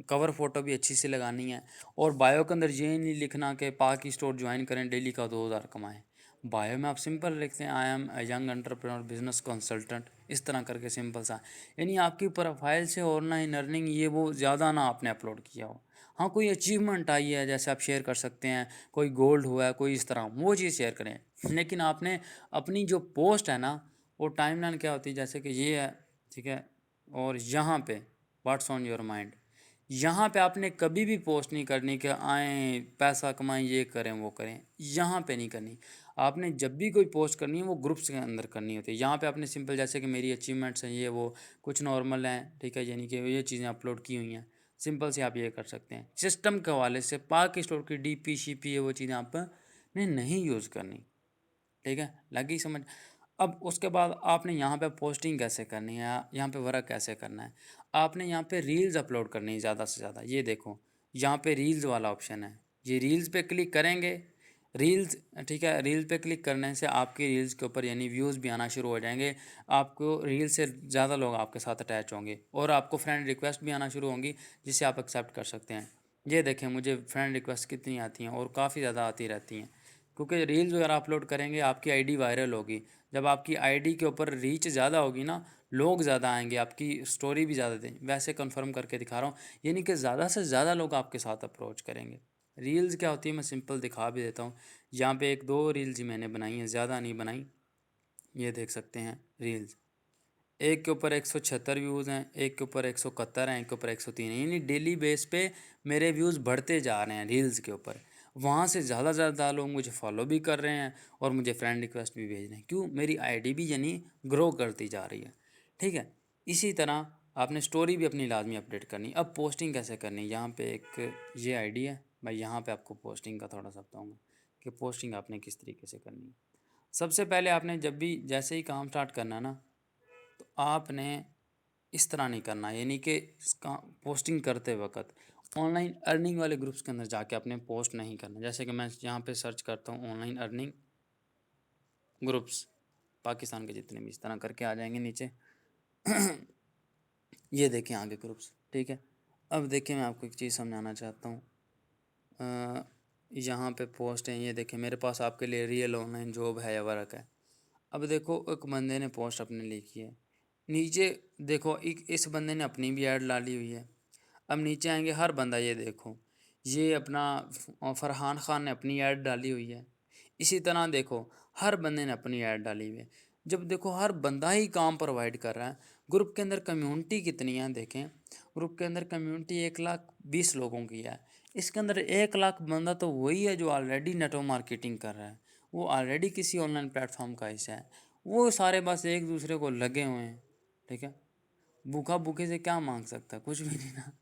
कवर फ़ोटो भी अच्छी से लगानी है। और बायो के अंदर ये नहीं लिखना कि पाक स्टोर ज्वाइन करें, डेली का 2000 कमाएं। बायो में आप सिंपल लिखते हैं, I am a young entrepreneur business consultant, इस तरह करके सिंपल सा। यानी आपकी प्रोफाइल से ऑनलाइन अर्निंग ये वो ज़्यादा ना आपने अपलोड किया हो। हाँ, कोई अचीवमेंट आई है जैसे आप शेयर कर सकते हैं, कोई गोल्ड हुआ है, कोई इस तरह वो चीज़ शेयर करें। लेकिन आपने अपनी जो पोस्ट है ना, वो टाइमलाइन क्या होती है, जैसे कि ये है, ठीक है, और यहाँ पे व्हाट्स ऑन योर माइंड, यहाँ पे आपने कभी भी पोस्ट नहीं करनी कि आए पैसा कमाएं, ये करें वो करें, यहाँ पे नहीं करनी। आपने जब भी कोई पोस्ट करनी है वो ग्रुप्स के अंदर करनी होती है। यहाँ पे आपने सिंपल जैसे कि मेरी अचीवमेंट्स हैं, ये वो कुछ नॉर्मल हैं, ठीक है, यानी कि ये चीज़ें अपलोड की हुई हैं, सिंपल से आप ये कर सकते हैं। सिस्टम के हवाले से पाक स्टोर की डीपी शीपी, ये वो चीज़ें आपने नहीं यूज़ करनी, ठीक है, लगी समझ। अब उसके बाद आपने यहाँ पे पोस्टिंग कैसे करनी है, यहाँ पे वर्क कैसे करना है, आपने यहाँ पे रील्स अपलोड करनी है ज़्यादा से ज़्यादा। ये देखो यहाँ पे रील्स वाला ऑप्शन है, ये रील्स पे क्लिक करेंगे, रील्स, ठीक है, रील पे क्लिक करने से आपकी रील्स के ऊपर यानी व्यूज़ भी आना शुरू हो जाएंगे, आपको रील से ज़्यादा लोग आपके साथ अटैच होंगे और आपको फ्रेंड रिक्वेस्ट भी आना शुरू होंगी जिसे आप एक्सेप्ट कर सकते हैं। ये देखें मुझे फ्रेंड रिक्वेस्ट कितनी आती हैं और काफ़ी ज़्यादा आती रहती हैं, क्योंकि रील्स वगैरह अपलोड करेंगे आपकी आईडी वायरल होगी। जब आपकी आईडी के ऊपर रीच ज़्यादा होगी ना, लोग ज़्यादा आएंगे, आपकी स्टोरी भी ज़्यादा दें, वैसे कंफर्म करके दिखा रहा हूँ, यानी कि ज़्यादा से ज़्यादा लोग आपके साथ अप्रोच करेंगे। रील्स क्या होती है मैं सिंपल दिखा भी देता हूँ। यहाँ पे एक दो रील्स ही मैंने बनाई हैं, ज़्यादा नहीं बनाई। ये देख सकते हैं रील्स, एक के ऊपर 176 व्यूज़ हैं, एक के ऊपर 171 हैं, एक के ऊपर 103 हैं, यानी डेली बेस पे मेरे व्यूज़ बढ़ते जा रहे हैं रील्स के ऊपर। वहाँ से ज़्यादा से ज़्यादा लोग मुझे फॉलो भी कर रहे हैं और मुझे फ्रेंड रिक्वेस्ट भी भेज रहे हैं। क्यों? मेरी आईडी भी यानी ग्रो करती जा रही है, ठीक है। इसी तरह आपने स्टोरी भी अपनी लाजमी अपडेट करनी। अब पोस्टिंग कैसे करनी, यहाँ पे एक ये आईडी है, मैं यहाँ पे आपको पोस्टिंग का थोड़ा सा बताऊँगा कि पोस्टिंग आपने किस तरीके से करनी है। सबसे पहले आपने जब भी जैसे ही काम स्टार्ट करना है ना, तो आपने इस तरह नहीं करना, यानी कि इसका पोस्टिंग करते वक्त ऑनलाइन अर्निंग वाले ग्रुप्स के अंदर जाके आपने पोस्ट नहीं करना। जैसे कि मैं यहाँ पे सर्च करता हूँ ऑनलाइन अर्निंग ग्रुप्स पाकिस्तान के, जितने भी इस तरह करके आ जाएंगे नीचे। ये देखें आगे ग्रुप्स, ठीक है। अब देखिए मैं आपको एक चीज़ समझाना चाहता हूँ। यहाँ पे पोस्ट हैं, ये देखें मेरे पास आपके लिए रियल ऑनलाइन जॉब है या वर्क है। अब देखो एक बंदे ने पोस्ट अपने लिखी है, नीचे देखो एक इस बंदे ने अपनी भी ऐड डाली हुई है। अब नीचे आएंगे हर बंदा, ये देखो ये अपना फरहान खान ने अपनी ऐड डाली हुई है। इसी तरह देखो हर बंदे ने अपनी ऐड डाली हुई है। जब देखो हर बंदा ही काम प्रोवाइड कर रहा है, ग्रुप के अंदर कम्युनिटी कितनी है देखें, ग्रुप के अंदर कम्युनिटी 1,20,000 लोगों की है। इसके अंदर 1,00,000 बंदा तो वही है जो ऑलरेडी नेटवर्क मार्केटिंग कर रहा है, वो ऑलरेडी किसी ऑनलाइन प्लेटफॉर्म का हिस्सा है, वो सारे बस एक दूसरे को लगे हुए हैं, ठीक है। भूखा भूखे से क्या मांग सकता है, कुछ भी नहीं ना।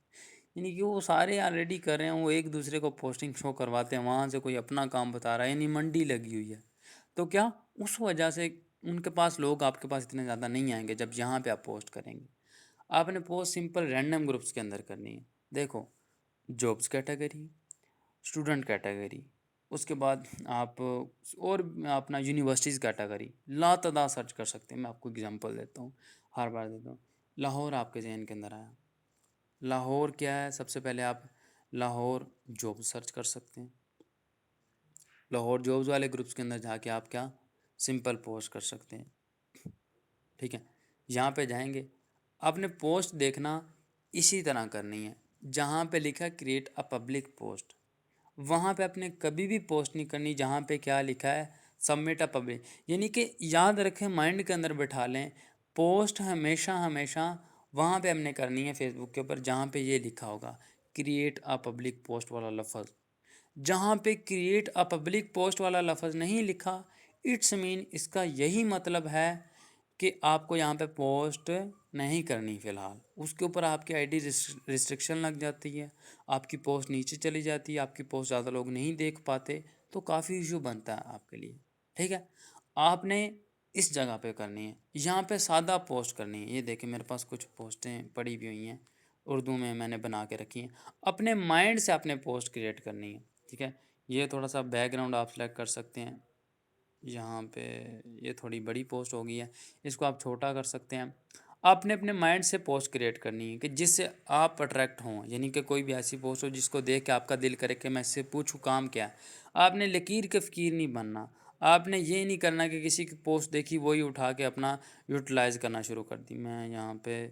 यानी कि वो सारे ऑलरेडी कर रहे हैं, वो एक दूसरे को पोस्टिंग शो करवाते हैं, वहाँ से कोई अपना काम बता रहा है, यानी मंडी लगी हुई है। तो क्या उस वजह से उनके पास लोग आपके पास इतने ज़्यादा नहीं आएंगे जब यहाँ पे आप पोस्ट करेंगे। आपने पोस्ट सिंपल रैंडम ग्रुप्स के अंदर करनी है। देखो जॉब्स कैटेगरी, स्टूडेंट कैटेगरी, उसके बाद आप और अपना यूनिवर्सिटीज़ कैटेगरी लातादार सर्च कर सकते हैं। मैं आपको एग्जांपल देता हूँ, हर बार देता हूँ। लाहौर आपके जहन के अंदर आया, लाहौर क्या है, सबसे पहले आप लाहौर जॉब सर्च कर सकते हैं। लाहौर जॉब्स वाले ग्रुप्स के अंदर जाके आप क्या सिंपल पोस्ट कर सकते हैं, ठीक है। यहाँ पे जाएंगे, आपने पोस्ट देखना इसी तरह करनी है, जहाँ पे लिखा है क्रिएट अ पब्लिक पोस्ट, वहाँ पे आपने कभी भी पोस्ट नहीं करनी जहाँ पे क्या लिखा है सबमिट अ पब्लिक। यानी कि याद रखें, माइंड के अंदर बैठा लें, पोस्ट हमेशा हमेशा वहाँ पे हमने करनी है फेसबुक के ऊपर जहाँ पे ये लिखा होगा क्रिएट अ पब्लिक पोस्ट वाला लफ्ज़। जहाँ पे क्रिएट अ पब्लिक पोस्ट वाला लफ्ज़ नहीं लिखा, इट्स मीन इसका यही मतलब है कि आपको यहाँ पे पोस्ट नहीं करनी फ़िलहाल, उसके ऊपर आपकी आईडी रिस्ट्रिक्शन लग जाती है, आपकी पोस्ट नीचे चली जाती है, आपकी पोस्ट ज़्यादा लोग नहीं देख पाते, तो काफ़ी इशू बनता है आपके लिए, ठीक है। आपने इस जगह पे करनी है, यहाँ पे सादा पोस्ट करनी है। ये देखिए मेरे पास कुछ पोस्टें पड़ी भी हुई हैं, उर्दू में मैंने बना के रखी हैं। अपने माइंड से आपने पोस्ट क्रिएट करनी है, ठीक है। ये थोड़ा सा बैकग्राउंड आप सेलेक्ट कर सकते हैं, यहाँ पे ये थोड़ी बड़ी पोस्ट हो गई है, इसको आप छोटा कर सकते हैं। आपने अपने माइंड से पोस्ट क्रिएट करनी है कि जिससे आप अट्रैक्ट हों, यानी कि कोई भी ऐसी पोस्ट हो जिसको देख के आपका दिल करे कि मैं इससे पूछूं काम क्या है। आपने लकीर के फ़कीर नहीं बनना, आपने ये नहीं करना कि किसी की पोस्ट देखी वही उठा के अपना यूटिलाइज़ करना शुरू कर दी। मैं यहाँ पे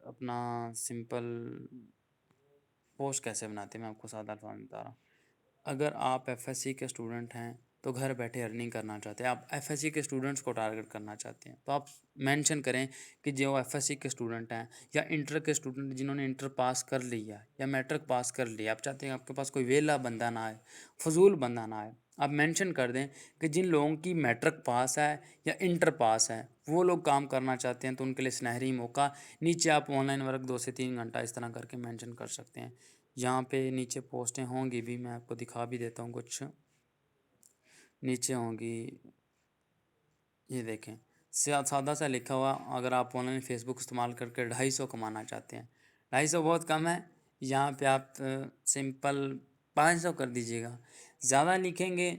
अपना सिंपल पोस्ट कैसे बनाते हैं मैं आपको सादा अल्फाज में बता रहा हूँ। अगर आप एफएससी के स्टूडेंट हैं तो घर बैठे अर्निंग करना चाहते हैं, आप एफएससी के स्टूडेंट्स को टारगेट करना चाहते हैं, तो आप मेंशन करें कि जो एफएससी के स्टूडेंट हैं या इंटर के स्टूडेंट जिन्होंने इंटर पास कर लिया या मैट्रिक पास कर लिया, आप चाहते हैं आपके पास कोई वेला बंदा ना आए, फजूल बंदा ना आए, आप मेंशन कर दें कि जिन लोगों की मैट्रिक पास है या इंटर पास है वो लोग काम करना चाहते हैं तो उनके लिए सुनहरी मौका। नीचे आप ऑनलाइन वर्क 2 से 3 घंटा इस तरह करके मेंशन कर सकते हैं। यहाँ पे नीचे पोस्टें होंगी भी, मैं आपको दिखा भी देता हूँ कुछ नीचे होंगी। ये देखें, सादा सा लिखा हुआ, अगर आप ऑनलाइन फेसबुक इस्तेमाल करके 250 कमाना चाहते हैं, 250 बहुत कम है, यहाँ पे आप सिंपल 500 कर दीजिएगा। ज़्यादा लिखेंगे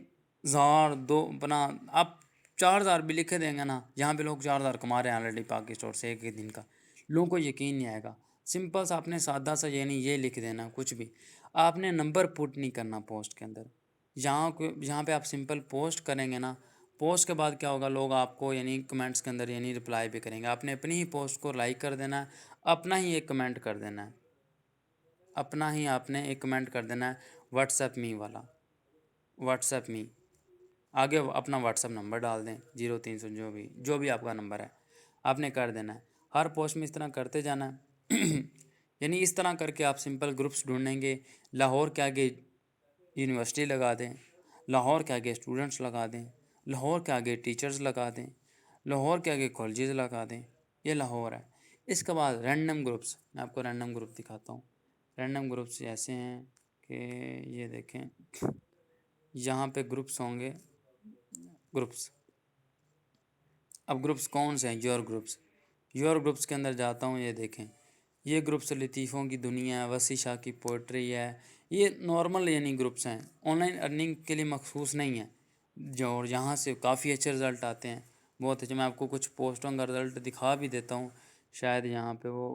1000 दो अपना आप 4000 भी लिखे देंगे ना, यहाँ पे लोग 4000 कमा रहे हैं ऑलरेडी पाकि स्टोर से एक ही दिन का, लोगों को यकीन नहीं आएगा। सिंपल सा आपने सादा सा यानी ये लिख देना, कुछ भी आपने नंबर पुट नहीं करना पोस्ट के अंदर। यहाँ पे आप सिंपल पोस्ट करेंगे ना, पोस्ट के बाद क्या होगा, लोग आपको यानी कमेंट्स के अंदर यानी रिप्लाई भी करेंगे। आपने अपनी ही पोस्ट को लाइक कर देना है, अपना ही एक कमेंट कर देना है, अपना ही आपने एक कमेंट कर देना है व्हाट्सएप मी वाला, व्हाट्सएप मी, आगे अपना व्हाट्सएप नंबर डाल दें 0300 जो भी आपका नंबर है आपने कर देना है। हर पोस्ट में इस तरह करते जाना है यानी इस तरह करके आप सिंपल ग्रुप्स ढूंढेंगे। लाहौर के आगे यूनिवर्सिटी लगा दें, लाहौर के आगे स्टूडेंट्स लगा दें, लाहौर के आगे टीचर्स लगा दें, लाहौर के आगे कॉलेजेस लगा दें, ये लाहौर है। इसके बाद रैंडम ग्रुप्स, मैं आपको रैंडम ग्रुप दिखाता हूँ। रैंडम ग्रुप्स ऐसे हैं कि ये देखें, यहाँ पे ग्रुप्स होंगे, ग्रुप्स, अब ग्रुप्स कौन से हैं, योर ग्रुप्स, योर ग्रुप्स के अंदर जाता हूँ। ये देखें, ये ग्रुप्स लतीफ़ों की दुनिया है, वसी शाह की पोइट्री है, ये नॉर्मल यानी ग्रुप्स हैं, ऑनलाइन अर्निंग के लिए मखसूस नहीं है, जो और यहाँ से काफ़ी अच्छे रिज़ल्ट आते हैं, बहुत अच्छे। मैं आपको कुछ पोस्टों का रिज़ल्ट दिखा भी देता हूँ, शायद यहाँ पे वो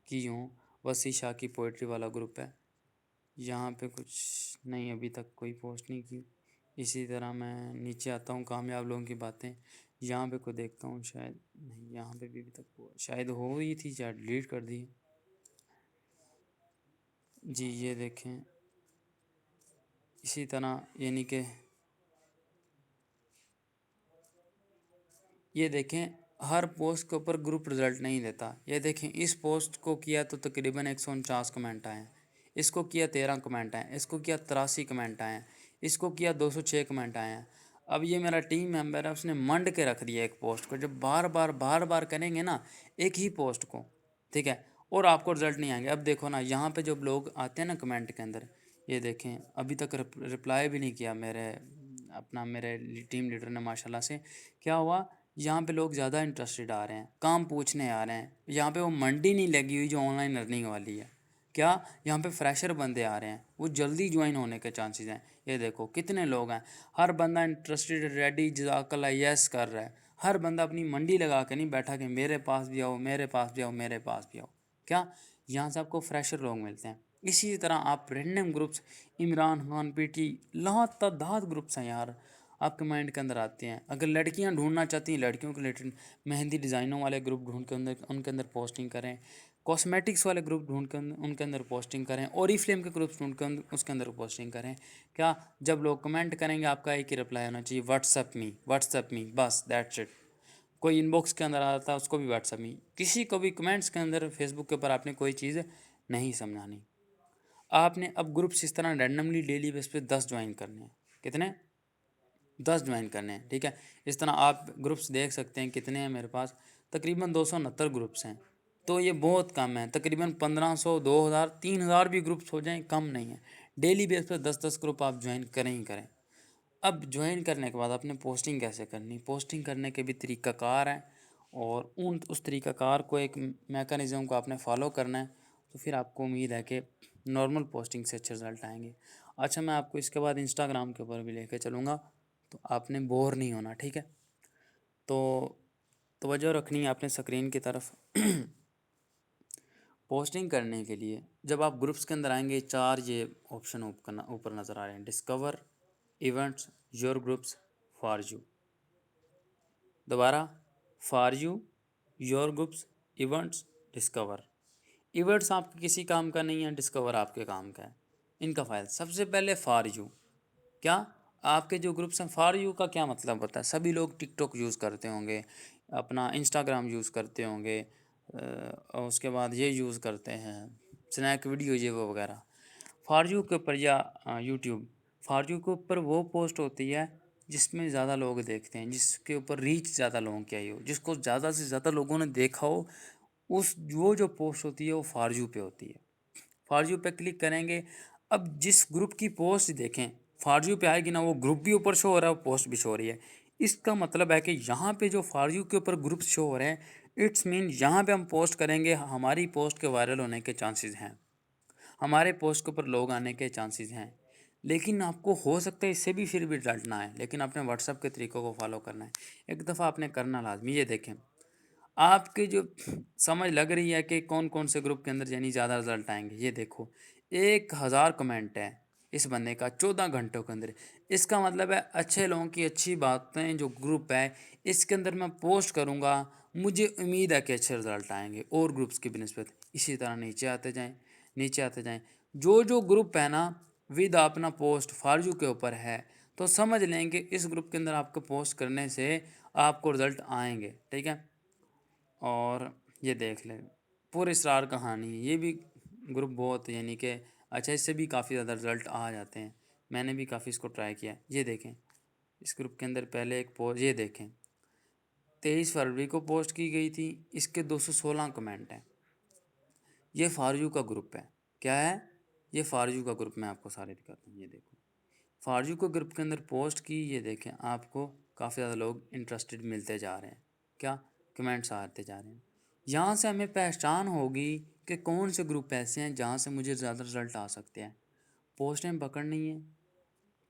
की हूँ। वसी शाह की पोइट्री वाला ग्रुप है, यहाँ पे कुछ नहीं, अभी तक कोई पोस्ट नहीं की। इसी तरह मैं नीचे आता हूँ, कामयाब लोगों की बातें, यहाँ पे को देखता हूँ, शायद नहीं, यहाँ पे भी अभी तक शायद हो ही थी, शायद डिलीट कर दी जी। ये देखें, इसी तरह यानी कि ये देखें, हर पोस्ट के ऊपर ग्रुप रिज़ल्ट नहीं देता। ये देखें, इस पोस्ट को किया तो तकरीबन 149 कमेंट आए हैं, इसको किया 13 कमेंट आए, इसको किया 83 कमेंट आए हैं, इसको किया 206 कमेंट आए हैं। अब ये मेरा टीम मेंबर है, उसने मंड के रख दिया एक पोस्ट को। जब बार बार करेंगे ना एक ही पोस्ट को, ठीक है, और आपको रिज़ल्ट नहीं आएंगे। अब देखो ना, यहाँ पे जब लोग आते हैं ना कमेंट के अंदर, ये देखें अभी तक रिप्लाई भी नहीं किया मेरे टीम लीडर ने माशाल्लाह से। क्या हुआ, यहाँ पे लोग ज़्यादा इंटरेस्टेड आ रहे हैं, काम पूछने आ रहे हैं। यहाँ पे वो मंडी नहीं लगी हुई जो ऑनलाइन अर्निंग वाली है। क्या, यहाँ पे फ्रेशर बंदे आ रहे हैं, वो जल्दी ज्वाइन होने के चांसेस हैं। ये देखो कितने लोग हैं, हर बंदा इंटरेस्टेड, रेडी, जज़ाकल्लाह, यस कर रहा है। हर बंदा अपनी मंडी लगा के नहीं बैठा कि मेरे पास भी आओ, मेरे पास भी आओ, मेरे पास भी आओ। क्या, यहाँ से आपको फ्रेशर लोग मिलते हैं। इसी तरह आप random groups, Imran Khan PT, लातादाद ग्रुप्स हैं यार, आपके माइंड के अंदर आते हैं। अगर लड़कियां ढूंढना चाहती हैं, लड़कियों के रिलेटेड मेहंदी डिज़ाइनों वाले ग्रुप ढूंढ के उनके अंदर पोस्टिंग करें, कॉस्मेटिक्स वाले ग्रुप ढूंढ के उनके अंदर पोस्टिंग करें, ओरीफ्लेम के ग्रुप्स ढूंढ के उसके अंदर पोस्टिंग करें। क्या, जब लोग कमेंट करेंगे आपका एक ही रिप्लाई होना चाहिए, व्हाट्सएप मी, व्हाट्सएप मी, बस दैट्स इट। कोई इनबॉक्स के अंदर आता है उसको भी व्हाट्सएप मी, किसी को भी कमेंट्स के अंदर फेसबुक के ऊपर आपने कोई चीज़ नहीं समझानी। आपने अब ग्रुप्स इस तरह रैंडमली डेली बेस पे 10 ज्वाइन करने हैं। कितने, 10 ज्वाइन करने हैं, ठीक है। इस तरह आप ग्रुप्स देख सकते हैं कितने हैं मेरे पास, तकरीबन 269 ग्रुप्स हैं। तो ये बहुत कम है, तकरीबन 1500, 2000, 3000 भी ग्रुप्स हो जाएं कम नहीं है। डेली बेस पर 10-10 ग्रुप आप ज्वाइन करें ही करें। अब ज्वाइन करने के बाद आपने पोस्टिंग कैसे करनी, पोस्टिंग करने के भी तरीक़ाकार हैं, और उस तरीक़ाकार को, एक मैकेनिज़्म को आपने फॉलो करना है, तो फिर आपको उम्मीद है कि नॉर्मल पोस्टिंग से अच्छे रिज़ल्ट आएंगे। अच्छा, मैं आपको इसके बाद इंस्टाग्राम के ऊपर भी लेके चलूँगा, तो आपने बोर नहीं होना, ठीक है। तो तवज्जो रखनी है आपने स्क्रीन की तरफ। पोस्टिंग करने के लिए जब आप ग्रुप्स के अंदर आएंगे, 4 ये ऑप्शन ऊपर नज़र आ रहे हैं, discover, events, your groups, for you. दोबारा, for you, your groups, events, discover. Events आपके किसी काम का नहीं है, डिस्कवर आपके काम का है। इनका फ़ायदा सबसे पहले फॉर यू, क्या आपके जो ग्रुप्स हैं, फॉर यू का क्या मतलब होता है? सभी लोग टिकटॉक यूज़ करते होंगे, अपना इंस्टाग्राम यूज़ करते होंगे, और उसके बाद ये यूज़ करते हैं स्नैक वीडियो ये वो वगैरह। फॉर यू के ऊपर या यूट्यूब, फॉर यू के ऊपर वो पोस्ट होती है जिसमें ज़्यादा लोग देखते हैं, जिसके ऊपर रीच ज़्यादा लोगों की आई हो, जिसको ज़्यादा से ज़्यादा लोगों ने देखा हो, उस वो जो पोस्ट होती है वो फॉर यू पे होती है। फॉर यू पे क्लिक करेंगे, अब जिस ग्रुप की पोस्ट देखें फॉर यू पे आएगी ना, वो ग्रुप भी ऊपर शो हो रहा है, वो पोस्ट भी शो हो रही है। इसका मतलब है कि यहाँ पे जो फॉर यू के ऊपर ग्रुप शो हो रहे हैं, इट्स मीन यहाँ पे हम पोस्ट करेंगे, हमारी पोस्ट के वायरल होने के चांसेस हैं, हमारे पोस्ट के ऊपर लोग आने के चांसेस हैं। लेकिन आपको हो सकता है इससे भी फिर भी डरना है, लेकिन आपने व्हाट्सअप के तरीक़ों को फॉलो करना है। एक दफ़ा आपने करना लाजमी। ये देखें, आपके जो समझ लग रही है कि कौन कौन से ग्रुप के अंदर यानी ज़्यादा रिजल्ट आएंगे, ये देखो 1000 कमेंट है इस बंदे का 14 घंटों के अंदर। इसका मतलब है अच्छे लोगों की अच्छी बातें जो ग्रुप है इसके अंदर मैं पोस्ट करूँगा, मुझे उम्मीद है कि अच्छे रिजल्ट आएंगे और ग्रुप्स की बनस्पत। इसी तरह नीचे आते जाएं, नीचे आते जाएं, जो जो ग्रुप है ना विद अपना पोस्ट फॉर यू के ऊपर है, तो समझ लेंगे इस ग्रुप के अंदर आपको पोस्ट करने से आपको रिजल्ट आएंगे, ठीक है। और ये देख लें पूरे इसरार कहानी, ये भी ग्रुप बहुत यानी कि अच्छा, इससे भी काफ़ी ज़्यादा रिजल्ट आ जाते हैं। मैंने भी काफ़ी इसको ट्राई किया। ये देखें, इस ग्रुप के अंदर पहले एक पोस्ट, ये देखें 23 फरवरी को पोस्ट की गई थी, इसके 216 कमेंट हैं। ये फॉर यू का ग्रुप है। क्या है? ये फॉर यू का ग्रुप। मैं आपको सारे दिखाता हूँ। ये देखो फॉर यू को ग्रुप के अंदर पोस्ट की, ये देखें आपको काफ़ी ज़्यादा लोग इंटरेस्टेड मिलते जा रहे हैं, क्या कमेंट्स आते जा रहे हैं। यहाँ से हमें पहचान होगी कि कौन से ग्रुप ऐसे हैं जहाँ से मुझे ज़्यादा रिजल्ट आ सकते हैं। पोस्टें पकड़नी है,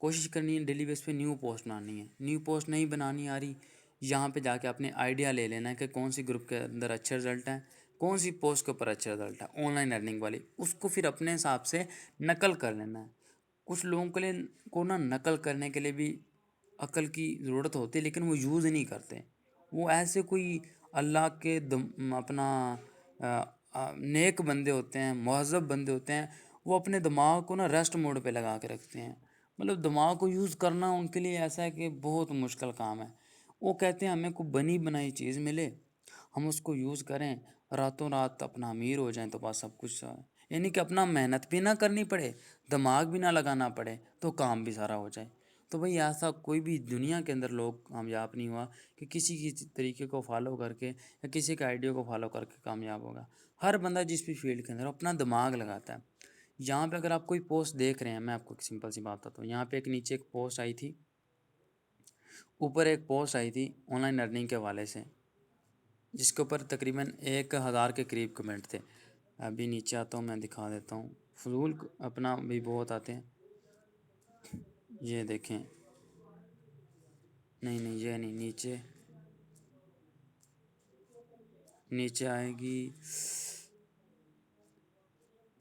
कोशिश करनी है डेली बेस पे न्यू पोस्ट बनानी है। न्यू पोस्ट नहीं बनानी आ रही, यहाँ पे जाके अपने आइडिया ले लेना है कि कौन सी ग्रुप के अंदर अच्छे रिजल्ट हैं, कौन सी पोस्ट के ऊपर अच्छे रिजल्ट है ऑनलाइन अर्निंग वाली, उसको फिर अपने हिसाब से नकल कर लेना है। कुछ लोगों के लिए को ना नकल करने के लिए भी अकल की ज़रूरत होती है, लेकिन वो यूज़ नहीं करते। वो ऐसे कोई अल्लाह के अपना नेक बंदे होते हैं, महज़ब बंदे होते हैं, वो अपने दिमाग को ना रेस्ट मोड पे लगा के रखते हैं। मतलब दिमाग को यूज़ करना उनके लिए ऐसा है कि बहुत मुश्किल काम है। वो कहते हैं हमें कोई बनी बनाई चीज़ मिले, हम उसको यूज़ करें, रातों रात अपना अमीर हो जाएं तो बस सब कुछ यानी कि अपना मेहनत भी ना करनी पड़े, दिमाग भी ना लगाना पड़े, तो काम भी सारा हो जाए। तो भाई ऐसा कोई भी दुनिया के अंदर लोग कामयाब नहीं हुआ कि किसी की तरीके को फॉलो करके या किसी के आइडिया को फॉलो करके कामयाब होगा। हर बंदा जिस भी फील्ड के अंदर अपना दिमाग लगाता है। यहाँ पे अगर आप कोई पोस्ट देख रहे हैं, मैं आपको एक सिंपल सी बात बताता हूँ। यहाँ पे एक नीचे एक पोस्ट आई थी, ऊपर एक पोस्ट आई थी ऑनलाइन अर्निंग के हवाले से, जिसके ऊपर तकरीबन 1000 के करीब कमेंट थे। अभी नीचे आता हूँ, मैं दिखा देता हूँ। फजूल अपना भी बहुत आते हैं। ये देखें, नहीं नहीं ये नहीं, नीचे नीचे आएगी,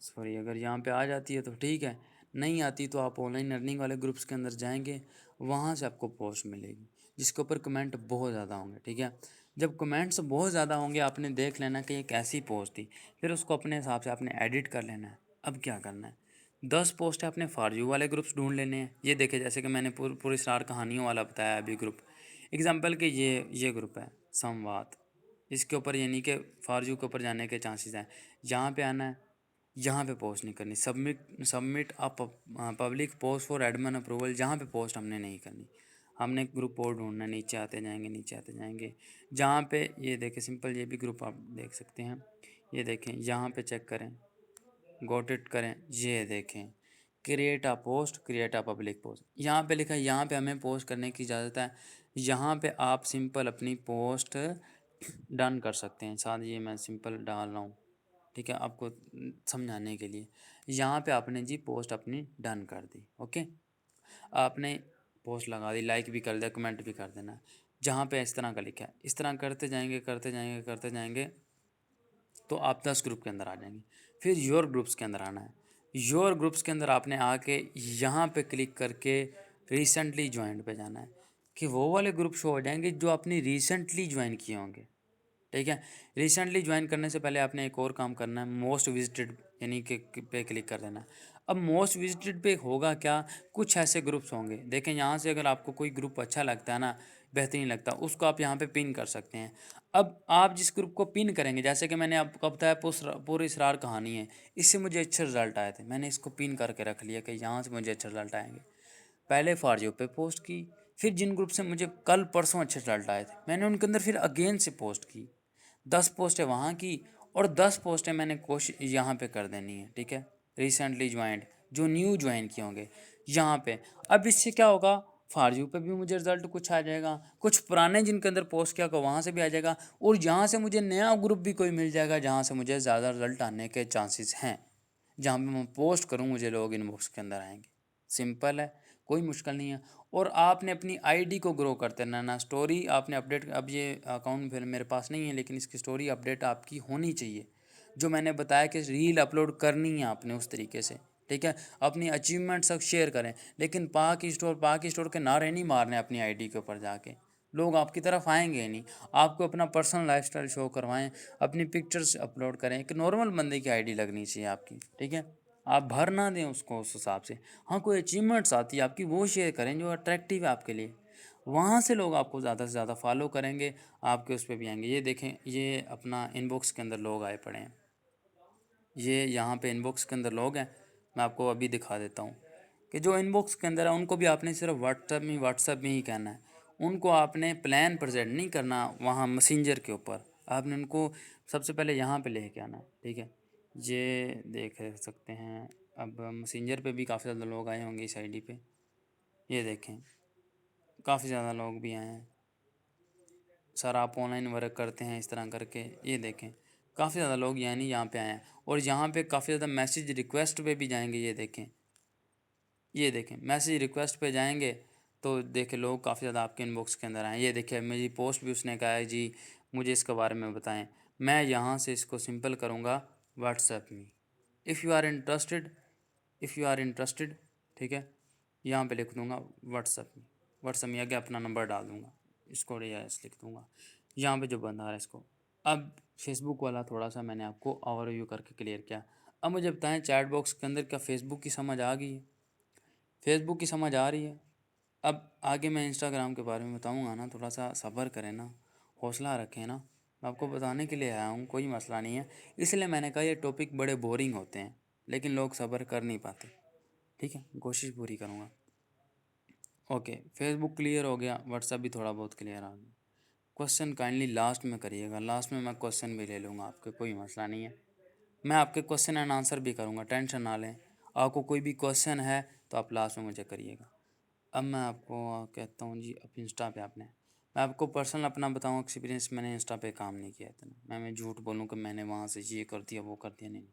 सॉरी, अगर यहाँ पे आ जाती है तो ठीक है, नहीं आती तो आप ऑनलाइन अर्निंग वाले ग्रुप्स के अंदर जाएंगे, वहाँ से आपको पोस्ट मिलेगी जिसके ऊपर कमेंट बहुत ज़्यादा होंगे, ठीक है। जब कमेंट्स बहुत ज़्यादा होंगे, आपने देख लेना कि ये कैसी पोस्ट थी, फिर उसको अपने हिसाब से आपने एडिट कर लेना है। अब क्या करना है, 10 पोस्ट है अपने फॉर यू वाले ग्रुप्स ढूंढ लेने हैं। ये देखे, जैसे कि मैंने पूरी स्टार कहानियों वाला बताया अभी ग्रुप, एग्जाम्पल के ये ग्रुप है संवाद, इसके ऊपर यानी कि फॉर यू के ऊपर जाने के चांसेस हैं। यहाँ पे आना है, यहाँ पे पोस्ट नहीं करनी, submit a public post for admin approval, जहाँ पे पोस्ट हमने नहीं करनी, हमने ग्रुप और ढूंढना। नीचे आते जाएंगे, नीचे आते जाएंगे, जहाँ पे ये देखें सिंपल, ये भी ग्रुप आप देख सकते हैं। ये देखें, यहाँ पे चेक करें, गोट इट करें, ये देखें create a post, create a public post, यहाँ पे लिखा है, यहाँ पे हमें पोस्ट करने की इजाज़त है। यहाँ पे आप सिंपल अपनी पोस्ट डन कर सकते हैं। साथ ये मैं सिंपल डाल रहा हूँ, ठीक है, आपको समझाने के लिए। यहाँ पे आपने जी पोस्ट अपनी डन कर दी, ओके, आपने पोस्ट लगा दी, लाइक भी कर दिया, कमेंट भी कर देना। जहाँ पे इस तरह का लिखा है, इस तरह करते जाएंगे, करते जाएंगे, करते जाएंगे, तो आप 10 ग्रुप के अंदर आ जाएंगे। फिर योर ग्रुप्स के अंदर आना है। योर ग्रुप्स के अंदर आपने आके यहाँ पे क्लिक करके रिसेंटली ज्वाइंट पे जाना है, कि वो वाले ग्रुप शो हो जाएंगे जो आपने रिसेंटली ज्वाइन किए होंगे। ठीक है। रिसेंटली ज्वाइन करने से पहले आपने एक और काम करना है, मोस्ट विजिटेड यानी कि पे क्लिक कर देना है। अब मोस्ट विजिटेड पे होगा क्या, कुछ ऐसे ग्रुप्स होंगे, देखें यहाँ से अगर आपको कोई ग्रुप अच्छा लगता है ना, बेहतरीन लगता है, उसको आप यहाँ पे पिन कर सकते हैं। अब आप जिस ग्रुप को पिन करेंगे, जैसे कि मैंने आपको बताया पूरी इसरार कहानी है, इससे मुझे अच्छे रिजल्ट आए थे, मैंने इसको पिन करके रख लिया कि यहाँ से मुझे अच्छे रिजल्ट आएंगे। पहले फॉर पे पोस्ट की, फिर जिन ग्रुप से मुझे कल परसों अच्छे रिजल्ट आए थे मैंने उनके अंदर फिर अगेन से पोस्ट की, 10 पोस्टें वहाँ की और 10 पोस्टें मैंने कोशिश यहाँ पे कर देनी है। ठीक है, रिसेंटली ज्वाइंट जो न्यू ज्वाइन किए होंगे यहाँ पे। अब इससे क्या होगा, फारजू पे भी मुझे रिजल्ट कुछ आ जाएगा, कुछ पुराने जिनके अंदर पोस्ट किया होगा वहाँ से भी आ जाएगा, और यहाँ से मुझे नया ग्रुप भी कोई मिल जाएगा जहाँ से मुझे ज़्यादा रिजल्ट आने के चांसेस हैं। जहाँ पे मैं पोस्ट करूँ मुझे लोग इनबॉक्स के अंदर आएंगे। सिंपल है, कोई मुश्किल नहीं है। और आपने अपनी आईडी को ग्रो करते रहना, स्टोरी आपने अपडेट, अब ये अकाउंट फिर मेरे पास नहीं है लेकिन इसकी स्टोरी अपडेट आपकी होनी चाहिए। जो मैंने बताया कि रील अपलोड करनी है आपने उस तरीके से। ठीक है, अपनी अचीवमेंट सब शेयर करें, लेकिन पाक स्टोर के नारे नहीं मारने अपनी आईडी के ऊपर जाके, लोग आपकी तरफ आएंगे नहीं। आपको अपना पर्सनल लाइफस्टाइल शो करवाएं, अपनी पिक्चर्स अपलोड करें, एक नॉर्मल बंदे की आईडी लगनी चाहिए आपकी। ठीक है, आप भर ना दें उसको उस हिसाब से। हाँ, कोई अचीवमेंट्स आती है आपकी वो शेयर करें जो अट्रैक्टिव है आपके लिए, वहाँ से लोग आपको ज़्यादा से ज़्यादा फॉलो करेंगे, आपके उस पर भी आएंगे। ये देखें, ये अपना इनबॉक्स के अंदर लोग आए पड़े हैं, ये यहाँ पे इनबॉक्स के अंदर लोग हैं। मैं आपको अभी दिखा देता हूँ कि जो इनबॉक्स के अंदर है उनको भी आपने सिर्फ व्हाट्सएप में ही कहना है। उनको आपने प्लान प्रेजेंट नहीं करना वहाँ मैसेंजर के ऊपर, आपने उनको सबसे पहले यहाँ पे लेके आना है। ठीक है, ये देख सकते हैं, अब मैसेंजर पे भी काफ़ी ज़्यादा लोग आए होंगे इस आईडी पे, ये देखें काफ़ी ज़्यादा लोग भी आए हैं। सर आप ऑनलाइन वर्क करते हैं इस तरह करके, ये देखें काफ़ी ज़्यादा लोग यानी यहाँ पे आए हैं। और यहाँ पे काफ़ी ज़्यादा मैसेज रिक्वेस्ट पे भी जाएंगे, ये देखें मैसेज रिक्वेस्ट पे जाएंगे तो देखें लोग काफ़ी ज़्यादा आपके इनबॉक्स के अंदर आए। ये देखें मेरी पोस्ट भी उसने कहा है जी मुझे इसके बारे में बताएं, मैं यहाँ से इसको सिंपल करूँगा व्हाट्सएप में, इफ़ यू आर इंटरेस्टेड। ठीक है, यहाँ पे लिख दूँगा व्हाट्सएप में आगे अपना नंबर डाल दूँगा, इसको यस लिख दूँगा, यहाँ पे जो बंदा आ रहा है इसको। अब फेसबुक वाला थोड़ा सा मैंने आपको ओवरव्यू करके क्लियर किया। अब मुझे बताएं चैट बॉक्स के अंदर क्या फेसबुक की समझ आ गई है, फेसबुक की समझ आ रही है। अब आगे मैं इंस्टाग्राम के बारे में बताऊँगा ना, थोड़ा सा सब्र करें ना, हौसला रखें ना, मैं आपको बताने के लिए आया हूँ, कोई मसला नहीं है। इसलिए मैंने कहा ये टॉपिक बड़े बोरिंग होते हैं लेकिन लोग सब्र कर नहीं पाते। ठीक है, कोशिश पूरी करूँगा। ओके, फेसबुक क्लियर हो गया, व्हाट्सएप भी थोड़ा बहुत क्लियर आ गया। क्वेश्चन काइंडली लास्ट में करिएगा, लास्ट में मैं क्वेश्चन भी ले लूँगा आपके, कोई मसला नहीं है। मैं आपके क्वेश्चन एंड आंसर भी करूँगा, टेंशन ना लें। आपको कोई भी क्वेश्चन है तो आप लास्ट में मुझे करिएगा। अब मैं आपको कहता हूँ जी, अब इंस्टा पे आपने, मैं आपको पर्सनल अपना बताऊँ एक्सपीरियंस, मैंने इंस्टा पे काम नहीं किया इतना, मैं झूठ बोलूँ कि मैंने वहाँ से ये कर दिया वो कर दिया, नहीं।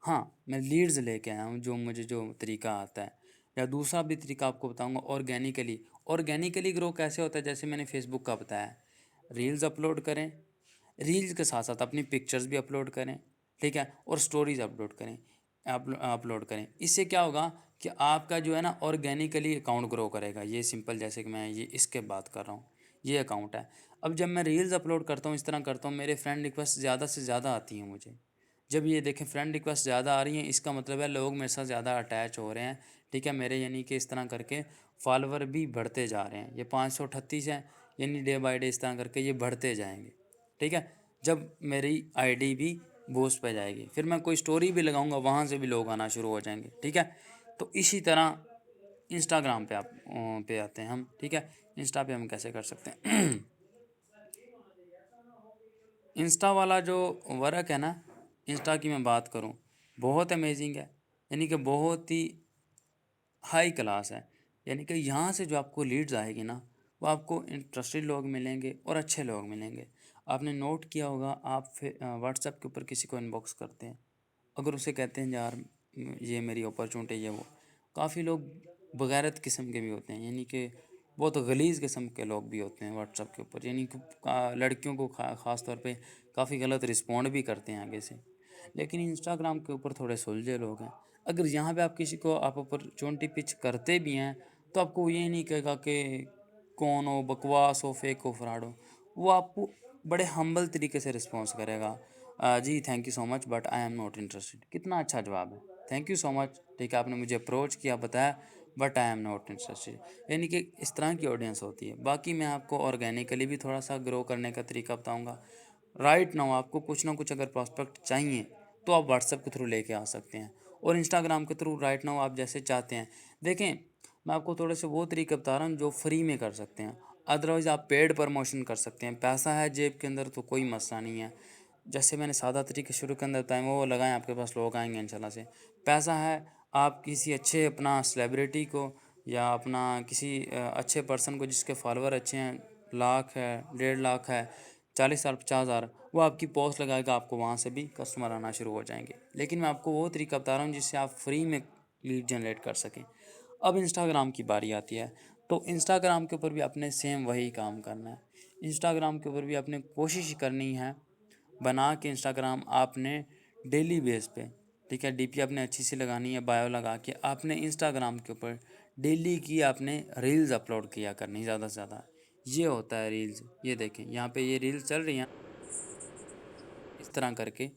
हाँ, मैं लीड्स लेके आया हूँ, जो मुझे जो तरीका आता है। या दूसरा भी तरीका आपको बताऊँगा, ऑर्गेनिकली ग्रो कैसे होता है, जैसे मैंने फेसबुक का बताया, रील्स अपलोड करें, रील्स के साथ साथ अपनी पिक्चर्स भी अपलोड करें। ठीक है, और स्टोरीज अपलोड करें। इससे क्या होगा कि आपका जो है ना ऑर्गेनिकली अकाउंट ग्रो करेगा। ये सिंपल, जैसे कि मैं ये इसके बात कर रहा हूँ, ये अकाउंट है। अब जब मैं रील्स अपलोड करता हूँ, इस तरह करता हूँ, मेरे फ्रेंड रिक्वेस्ट ज़्यादा से ज़्यादा आती हैं मुझे। जब ये देखें फ्रेंड रिक्वेस्ट ज़्यादा आ रही हैं, इसका मतलब है लोग मेरे साथ ज़्यादा अटैच हो रहे हैं। ठीक है, मेरे यानी कि इस तरह करके फॉलोवर भी बढ़ते जा रहे हैं। ये 538 हैं, यानी डे बाय डे इस तरह करके ये बढ़ते जाएंगे। ठीक है, जब मेरी आईडी भी बूस्ट पे जाएगी, फिर मैं कोई स्टोरी भी लगाऊंगा, वहाँ से भी लोग आना शुरू हो जाएंगे। ठीक है, तो इसी तरह इंस्टाग्राम पे पे आते हैं हम। ठीक है, इंस्टा पे हम कैसे कर सकते हैं इंस्टा वाला जो वर्क है ना, इंस्टा की मैं बात करूँ, बहुत अमेजिंग है, यानी कि बहुत ही हाई क्लास है। यानी कि यहाँ से जो आपको लीड्स आएगी ना, वो आपको इंटरेस्टेड लोग मिलेंगे और अच्छे लोग मिलेंगे। आपने नोट किया होगा, आप व्हाट्सएप के ऊपर किसी को इनबॉक्स करते हैं, अगर उसे कहते हैं यार ये मेरी अपॉर्चुनिटी, ये वो, काफ़ी लोग बगैरत किस्म के भी होते हैं, यानी कि बहुत गलीज़ किस्म के लोग भी होते हैं व्हाट्सएप के ऊपर, यानी कि लड़कियों को ख़ास तौर पे काफ़ी गलत रिस्पॉन्ड भी करते हैं आगे से। लेकिन इंस्टाग्राम के ऊपर थोड़े सुलझे लोग हैं। अगर यहाँ पे आप किसी को आप अपॉर्चुनिटी पिच करते भी हैं तो आपको ये नहीं कहेगा कि कौन हो, बकवास हो, फेक हो, फ्रॉड हो। वो आपको बड़े हम्बल तरीके से रिस्पॉन्स करेगा, जी thank you so much but I am not interested. कितना अच्छा जवाब है, थैंक यू सो मच, ठीक है आपने मुझे अप्रोच किया, बताया, but I am not interested. यानी कि इस तरह की ऑडियंस होती है। बाकी मैं आपको ऑर्गेनिकली भी थोड़ा सा ग्रो करने का तरीका बताऊंगा। राइट नाउ आपको कुछ ना कुछ अगर प्रॉस्पेक्ट चाहिए तो आप व्हाट्सएप के थ्रू लेके आ सकते हैं, और इंस्टाग्राम के थ्रू राइट नाउ आप जैसे चाहते हैं। देखें, मैं आपको थोड़े से वो तरीके बता रहा हूँ जो फ्री में कर सकते हैं, अदरवाइज़ आप पेड प्रमोशन कर सकते हैं। पैसा है जेब के अंदर तो कोई मसला नहीं है। जैसे मैंने सादा तरीके शुरू के अंदर बताया, वो लगाएं, आपके पास लोग आएंगे इंशाल्लाह से। पैसा है, आप किसी अच्छे अपना सेलिब्रिटी को या अपना किसी अच्छे पर्सन को जिसके फॉलोअर अच्छे हैं, लाख है, 1.5 लाख है, 40,000 50,000, वो आपकी पोस्ट लगाएगा, आपको वहाँ से भी कस्टमर आना शुरू हो जाएंगे। लेकिन मैं आपको वो तरीका बता रहा हूँ जिससे आप फ्री में लीड जनरेट कर सकें। अब इंस्टाग्राम की बारी आती है, तो इंस्टाग्राम के ऊपर भी आपने सेम वही काम करना है। इंस्टाग्राम के ऊपर भी आपने कोशिश करनी है बना के इंस्टाग्राम आपने डेली बेस पे, ठीक है, डीपी आपने अच्छी सी लगानी है, बायो लगा के आपने इंस्टाग्राम के ऊपर डेली की आपने रील्स अपलोड किया करनी ज़्यादा से ज़्यादा। ये होता है रील्स, ये देखें यहाँ पे ये रील्स चल रही हैं, इस तरह करके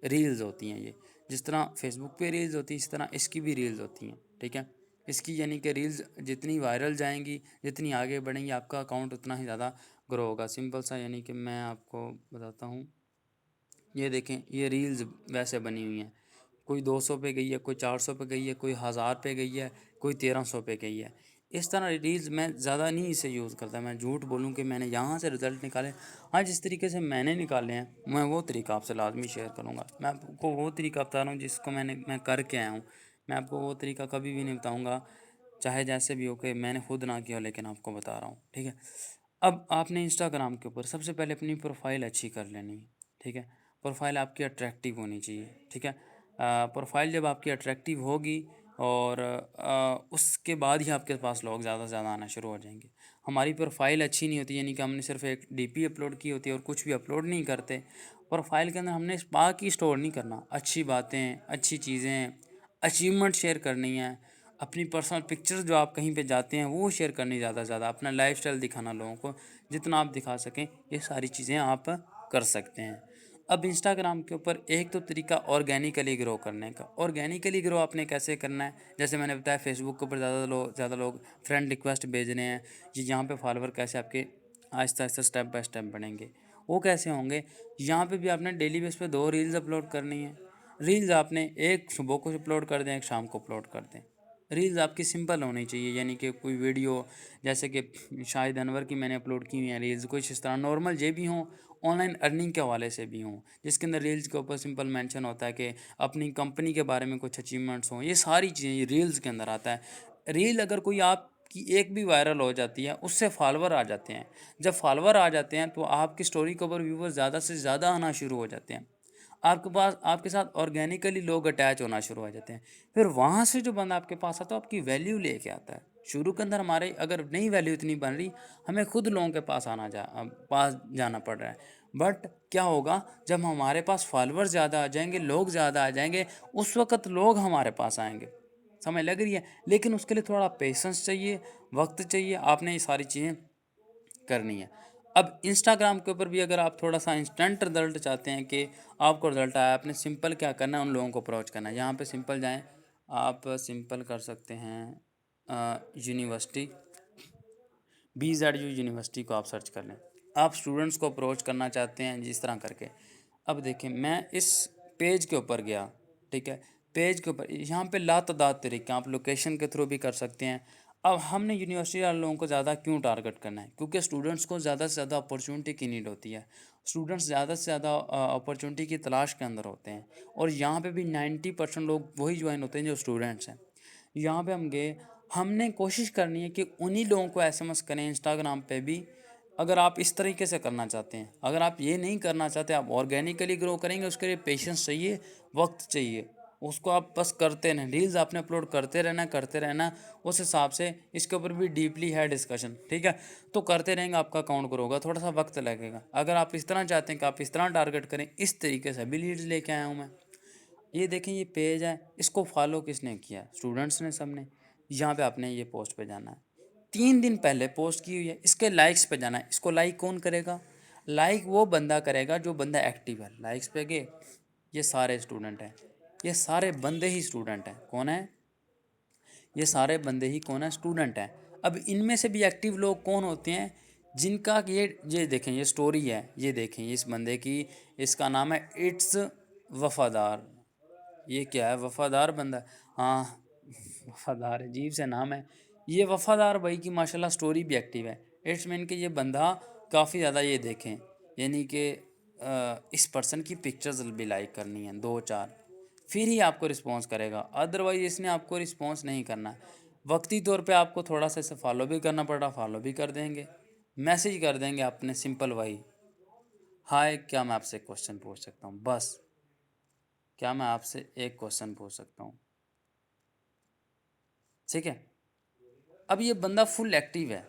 रील्स होती हैं ये। जिस तरह फेसबुक पे रील्स होती है, इस तरह इसकी भी रील्स होती हैं, ठीक है। इसकी यानी कि रील्स जितनी वायरल जाएंगी, जितनी आगे बढ़ेंगी, आपका अकाउंट उतना ही ज़्यादा ग्रो होगा। सिंपल सा, यानी कि मैं आपको बताता हूँ, ये देखें ये रील्स वैसे बनी हुई हैं, कोई 200 पे गई है, कोई 400 पे गई है, कोई 1000 पे गई है, कोई 1300 पे गई है। इस तरह रील्स मैं ज़्यादा नहीं इसे यूज़ करता, मैं झूठ बोलूँ कि मैंने यहाँ से रिज़ल्ट निकाले। हाँ, जिस तरीके से मैंने निकाले हैं मैं वो तरीका आपसे लाजमी शेयर करूँगा। मैं आपको वो तरीका बता रहा हूँ जिसको मैं करके आया हूँ। मैं आपको वो तरीका कभी भी नहीं बताऊँगा, चाहे जैसे भी हो, कि मैंने खुद ना किया, लेकिन आपको बता रहा हूँ, ठीक है। अब आपने इंस्टाग्राम के ऊपर सबसे पहले अपनी प्रोफाइल अच्छी कर लेनी है, ठीक है। प्रोफाइल आपकी अट्रैक्टिव होनी चाहिए, ठीक है। प्रोफाइल जब आपकी अट्रैक्टिव होगी और उसके बाद ही आपके पास लोग ज़्यादा से ज़्यादा आना शुरू हो जाएंगे। हमारी प्रोफाइल अच्छी नहीं होती, यानी कि हमने सिर्फ एक डीपी अपलोड की होती है और कुछ भी अपलोड नहीं करते। प्रोफाइल के अंदर हमने बाकी स्टोर नहीं करना, अच्छी बातें, अच्छी चीज़ें, अचीवमेंट शेयर करनी है, अपनी पर्सनल पिक्चर्स जो आप कहीं पे जाते हैं वो शेयर करनी, ज़्यादा से ज़्यादा अपना लाइफस्टाइल दिखाना लोगों को, जितना आप दिखा सकें ये सारी चीज़ें आप कर सकते हैं। अब इंस्टाग्राम के ऊपर एक तो तरीका ऑर्गेनिकली ग्रो करने का। ऑर्गेनिकली ग्रो आपने कैसे करना है, जैसे मैंने बताया फेसबुक के ऊपर ज़्यादा लोग फ्रेंड रिक्वेस्ट भेज रहे हैं, ये यहाँ पे फॉलोवर कैसे आपके Aahista Aahista step by step बढ़ेंगे, वो कैसे होंगे। यहाँ पे भी आपने डेली बेस पे 2 रील्स अपलोड करनी है। रील्स आपने एक सुबह को अपलोड कर दें, एक शाम को अपलोड कर दें। रील्स आपकी सिंपल होनी चाहिए, यानी कि कोई वीडियो, जैसे कि शाहिद अनवर की मैंने अपलोड की हुई है रील्स, कुछ इस तरह नॉर्मल ये भी हों, ऑनलाइन अर्निंग के हवाले से भी हों, जिसके अंदर रील्स के ऊपर सिंपल मेंशन होता है कि अपनी कंपनी के बारे में कुछ अचीवमेंट्स हों। ये सारी चीज़ें रील्स के अंदर आता है। रील अगर कोई आपकी एक भी वायरल हो जाती है, उससे फॉलोवर आ जाते हैं। जब फॉलोवर आ जाते हैं तो आपकी स्टोरी के ऊपर व्यूवर ज़्यादा से ज़्यादा आना शुरू हो जाते हैं। आपके पास आपके साथ ऑर्गेनिकली लोग अटैच होना शुरू हो जाते हैं। फिर वहाँ से जो बंदा आपके पास आता है, आपकी वैल्यू लेके आता है। शुरू के अंदर हमारे अगर नहीं वैल्यू इतनी बन रही, हमें खुद लोगों के पास जाना पड़ रहा है। बट क्या होगा, जब हमारे पास फॉलोअर ज़्यादा आ जाएंगे, लोग ज़्यादा आ जाएंगे, उस वक़्त लोग हमारे पास आएंगे। समझ लग रही है। लेकिन उसके लिए थोड़ा पेशेंस चाहिए, वक्त चाहिए, आपने ये सारी चीज़ें करनी है। अब इंस्टाग्राम के ऊपर भी अगर आप थोड़ा सा इंस्टेंट रिजल्ट चाहते हैं कि आपको रिजल्ट आया, आपने सिंपल क्या करना है, उन लोगों को अप्रोच करना है। यहाँ पे सिंपल जाएं, आप सिंपल कर सकते हैं यूनिवर्सिटी, BZU यूनिवर्सिटी को आप सर्च कर लें। आप स्टूडेंट्स को अप्रोच करना चाहते हैं जिस तरह करके। अब देखें, मैं इस पेज के ऊपर गया, ठीक है। पेज के ऊपर यहाँ पे लातादाद तरीके, आप लोकेशन के थ्रू भी कर सकते हैं। अब हमने यूनिवर्सिटी वाले लोगों को ज़्यादा क्यों टारगेट करना है, क्योंकि स्टूडेंट्स को ज़्यादा से ज़्यादा अपॉर्चुनिटी की नीड होती है। स्टूडेंट्स ज़्यादा से ज़्यादा अपॉर्चुनिटी की तलाश के अंदर होते हैं, और यहाँ पे भी 90% लोग वही ज्वाइन होते हैं जो स्टूडेंट्स हैं। यहाँ पे हम गए, हमने कोशिश करनी है कि उन्हीं लोगों को एसएमएस करें इंस्टाग्राम पे भी। अगर आप इस तरीके से करना चाहते हैं, अगर आप ये नहीं करना चाहते, आप ऑर्गेनिकली ग्रो करेंगे, उसके लिए पेशेंस चाहिए, वक्त चाहिए। उसको आप बस करते रहें, रील्स आपने अपलोड करते रहना। उस हिसाब से इसके ऊपर भी डीपली है डिस्कशन, ठीक है। तो करते रहेंगे, आपका अकाउंट ग्रो होगा, थोड़ा सा वक्त लगेगा। अगर आप इस तरह चाहते हैं कि आप इस तरह टारगेट करें, इस तरीके से भी लीड्स लेके आया हूँ मैं। ये देखें, ये पेज है, इसको फॉलो किसने किया, स्टूडेंट्स ने, सबने। यहाँ पे आपने ये पोस्ट पे जाना है, 3 दिन पहले पोस्ट की हुई है, इसके लाइक्स पे जाना है। इसको लाइक कौन करेगा, लाइक वो बंदा करेगा जो बंदा एक्टिव है। लाइक्स पे गए, ये सारे स्टूडेंट हैं, ये सारे बंदे ही स्टूडेंट हैं। कौन है? ये सारे बंदे ही कौन है? स्टूडेंट हैं। अब इनमें से भी एक्टिव लोग कौन होते हैं? जिनका ये देखें, ये स्टोरी है, ये देखें इस बंदे की, इसका नाम है इट्स वफादार। ये क्या है? वफादार बंदा। हाँ, वफादार, अजीब से नाम है। ये वफादार भाई की माशाल्लाह स्टोरी भी एक्टिव है। इट्स मीन कि ये बंदा काफ़ी ज़्यादा, ये देखें, यानी कि इस पर्सन की पिक्चर्स भी लाइक करनी है 2-4, फिर ही आपको रिस्पॉन्स करेगा, अदरवाइज इसने आपको रिस्पॉन्स नहीं करना है। वक्ती तौर पे आपको थोड़ा सा इसे फॉलो भी करना पड़ा, फॉलो भी कर देंगे, मैसेज कर देंगे आपने सिंपल भाई, हाय क्या मैं आपसे एक क्वेश्चन पूछ सकता हूँ? बस, क्या मैं आपसे एक क्वेश्चन पूछ सकता हूँ? ठीक है। अब ये बंदा फुल एक्टिव है,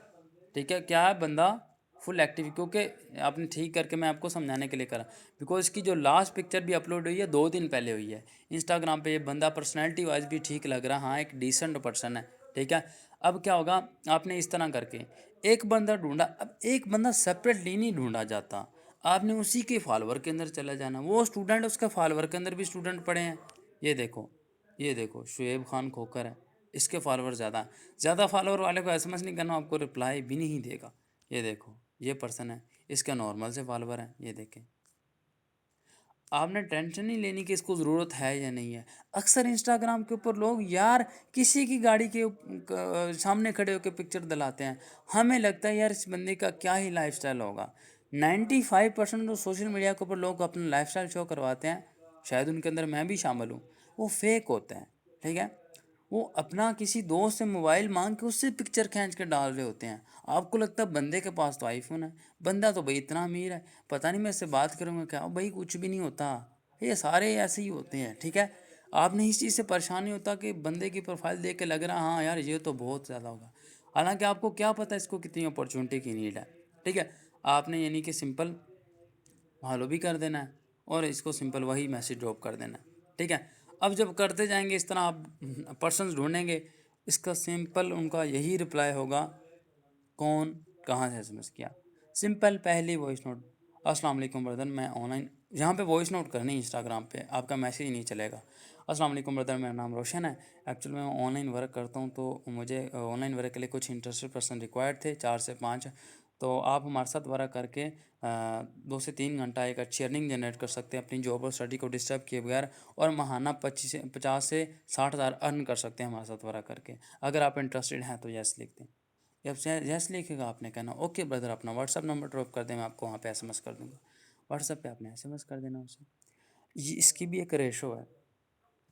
ठीक है। क्या है? बंदा फुल एक्टिव, क्योंकि आपने ठीक करके मैं आपको समझाने के लिए करा, बिकॉज इसकी जो लास्ट पिक्चर भी अपलोड हुई है 2 दिन पहले हुई है इंस्टाग्राम पे। ये बंदा पर्सनैलिटी वाइज भी ठीक लग रहा, हाँ एक डिसेंट पर्सन है, ठीक है। अब क्या होगा, आपने इस तरह करके एक बंदा ढूंढा। अब एक बंदा सेपरेटली नहीं ढूंढा जाता, आपने उसी के फॉलोवर के अंदर चला जाना। वो स्टूडेंट, उसके फॉलोवर के अंदर भी स्टूडेंट पड़े हैं। ये देखो, ये देखो, शुएब खान खोकर है, इसके फॉलोवर ज़्यादा। ज़्यादा फॉलोवर वाले को एसएमएस नहीं करना, आपको रिप्लाई भी नहीं देगा। ये देखो, ये पर्सन है, इसका नॉर्मल से फॉलोवर है, ये देखें। आपने टेंशन नहीं लेनी कि इसको ज़रूरत है या नहीं है। अक्सर इंस्टाग्राम के ऊपर लोग यार किसी की गाड़ी के सामने खड़े होकर पिक्चर दिलाते हैं, हमें लगता है यार इस बंदे का क्या ही लाइफस्टाइल होगा। 95% जो सोशल मीडिया के ऊपर लोग अपना लाइफस्टाइल शो करवाते हैं, शायद उनके अंदर मैं भी शामिल हूँ, वो फेक होते हैं, ठीक है। वो अपना किसी दोस्त से मोबाइल मांग के उससे पिक्चर खींच के डाल रहे होते हैं। आपको लगता है बंदे के पास तो आईफोन है, बंदा तो भाई इतना अमीर है, पता नहीं मैं इससे बात करूँगा क्या। भाई कुछ भी नहीं होता, ये सारे ऐसे ही होते हैं, ठीक है। आपने इस चीज़ से परेशान नहीं होता कि बंदे की प्रोफाइल देख के लग रहा हाँ यार ये तो बहुत ज़्यादा होगा, हालांकि आपको क्या पता इसको कितनी अपॉर्चुनिटी की नीड है, ठीक है। आपने यानी कि सिंपल फॉलो भी कर देना है और इसको सिंपल वही मैसेज ड्रॉप कर देना है, ठीक है। अब जब करते जाएंगे इस तरह आप पर्सन्स ढूंढेंगे, इसका सिंपल उनका यही रिप्लाई होगा, कौन कहाँ से एसएमएस किया। सिंपल पहली वॉइस नोट, अस्सलाम वालेकुम ब्रदर मैं ऑनलाइन, यहाँ पे वॉइस नोट करनी इंस्टाग्राम पे, आपका मैसेज नहीं चलेगा। अस्सलाम वालेकुम ब्रदर मेरा नाम रोशन है, एक्चुअली मैं ऑनलाइन वर्क करता हूँ, तो मुझे ऑनलाइन वर्क के लिए कुछ इंटरेस्टेड पर्सन रिक्वायर्ड थे, 4 से 5। तो आप हमारे साथ वर्क करके 2 से 3 घंटा एक अच्छी अर्निंग जनरेट कर सकते हैं अपनी जॉब और स्टडी को डिस्टर्ब किए बगैर, और महाना 50 से 60 हज़ार अर्न कर सकते हैं हमारे साथ वर्क करके। अगर आप इंटरेस्टेड हैं तो यस लिख दें। जब यस लिखेगा आपने कहना ओके ब्रदर, अपना व्हाट्सअप नंबर ड्रॉप कर दें, मैं आपको वहाँ पे एसएमएस कर दूँगा। व्हाट्सअप पे आपने एसएमएस कर देना उसे। ये इसकी भी एक रेशो है।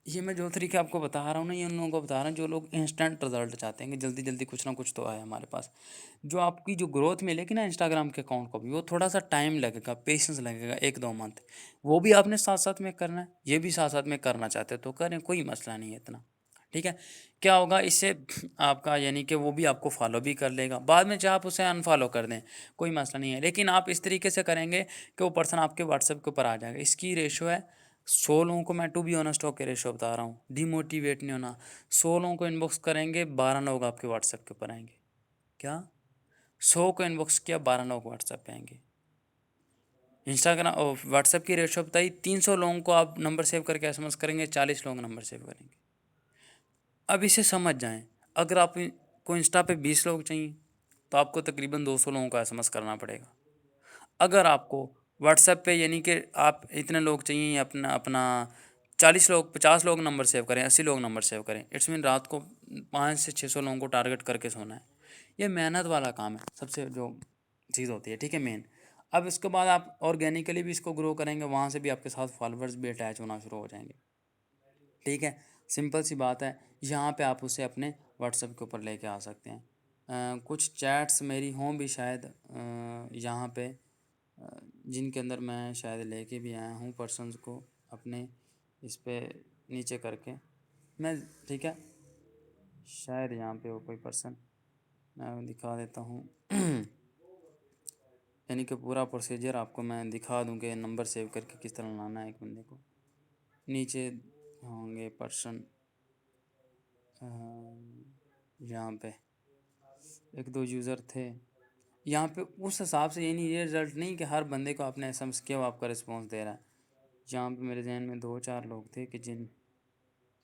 ये मैं जो तरीके आपको बता रहा हूँ ना, ये उन लोगों को बता रहा हूँ जो लोग इंस्टेंट रिजल्ट चाहते हैं कि जल्दी जल्दी कुछ ना कुछ तो आए हमारे पास। जो आपकी जो ग्रोथ मिलेगी ना इंस्टाग्राम के अकाउंट को भी, वो थोड़ा सा टाइम लगेगा, पेशेंस लगेगा, 1-2 मंथ। वो भी आपने साथ साथ में करना है, ये भी साथ साथ में करना चाहते हो तो करें, कोई मसला नहीं है इतना, ठीक है। क्या होगा इससे, आपका यानी कि वो भी आपको फॉलो भी कर लेगा, बाद में चाहे आप उसे अनफॉलो कर दें, कोई मसला नहीं है। लेकिन आप इस तरीके से करेंगे कि वो पर्सन आपके व्हाट्सएप के ऊपर आ जाएगा। इसकी रेशो है 100 लोगों को, मैं टू बी ऑनेस्ट होकर रेशो बता रहा हूँ, डिमोटिवेट नहीं होना। 100 लोगों को इनबॉक्स करेंगे, 12 लोग आपके व्हाट्सएप के ऊपर आएंगे। क्या? 100 को इनबॉक्स किया, 12 लोग व्हाट्सएप पे आएंगे। इंस्टाग्राम और व्हाट्सएप की रेशो बताई, 300 लोगों को आप नंबर सेव करके एसएमएस करेंगे, 40 लोग नंबर सेव करेंगे। अब इसे समझ जाएं, अगर आप को इंस्टा पे 20 लोग चाहिए तो आपको तकरीबन 200 लोगों को एसएमएस करना पड़ेगा। अगर आपको व्हाट्सएप पे यानी कि आप इतने लोग चाहिए, अपना अपना 40 लोग 50 लोग नंबर सेव करें, 80 लोग नंबर सेव करें, इट्स मीन रात को 500 से 600 लोगों को टारगेट करके सोना है। ये मेहनत वाला काम है, सबसे जो चीज़ होती है, ठीक है, मेन। अब इसके बाद आप ऑर्गेनिकली भी इसको ग्रो करेंगे, वहाँ से भी आपके साथ फॉलोअर्स भी अटैच होना शुरू हो जाएंगे, ठीक है। सिंपल सी बात है, यहाँ पे आप उसे अपने व्हाट्सएप के ऊपर लेके आ सकते हैं। कुछ चैट्स मेरी हों भी शायद यहाँ पे, जिनके अंदर मैं शायद लेके भी आया हूँ पर्सनस को अपने इस पे नीचे करके मैं, ठीक है। शायद यहाँ पे हो कोई पर्सन, मैं दिखा देता हूँ। यानी कि पूरा प्रोसीजर आपको मैं दिखा दूँ कि नंबर सेव करके किस तरह लाना है एक बंदे को। नीचे होंगे पर्सन, यहाँ पे 1-2 यूज़र थे, यहाँ पे उस हिसाब से, ये नहीं, ये रिजल्ट नहीं कि हर बंदे को आपने एसएमएस किया वो आपका रिस्पॉन्स दे रहा है। यहाँ पे मेरे जहन में 2-4 लोग थे कि जिन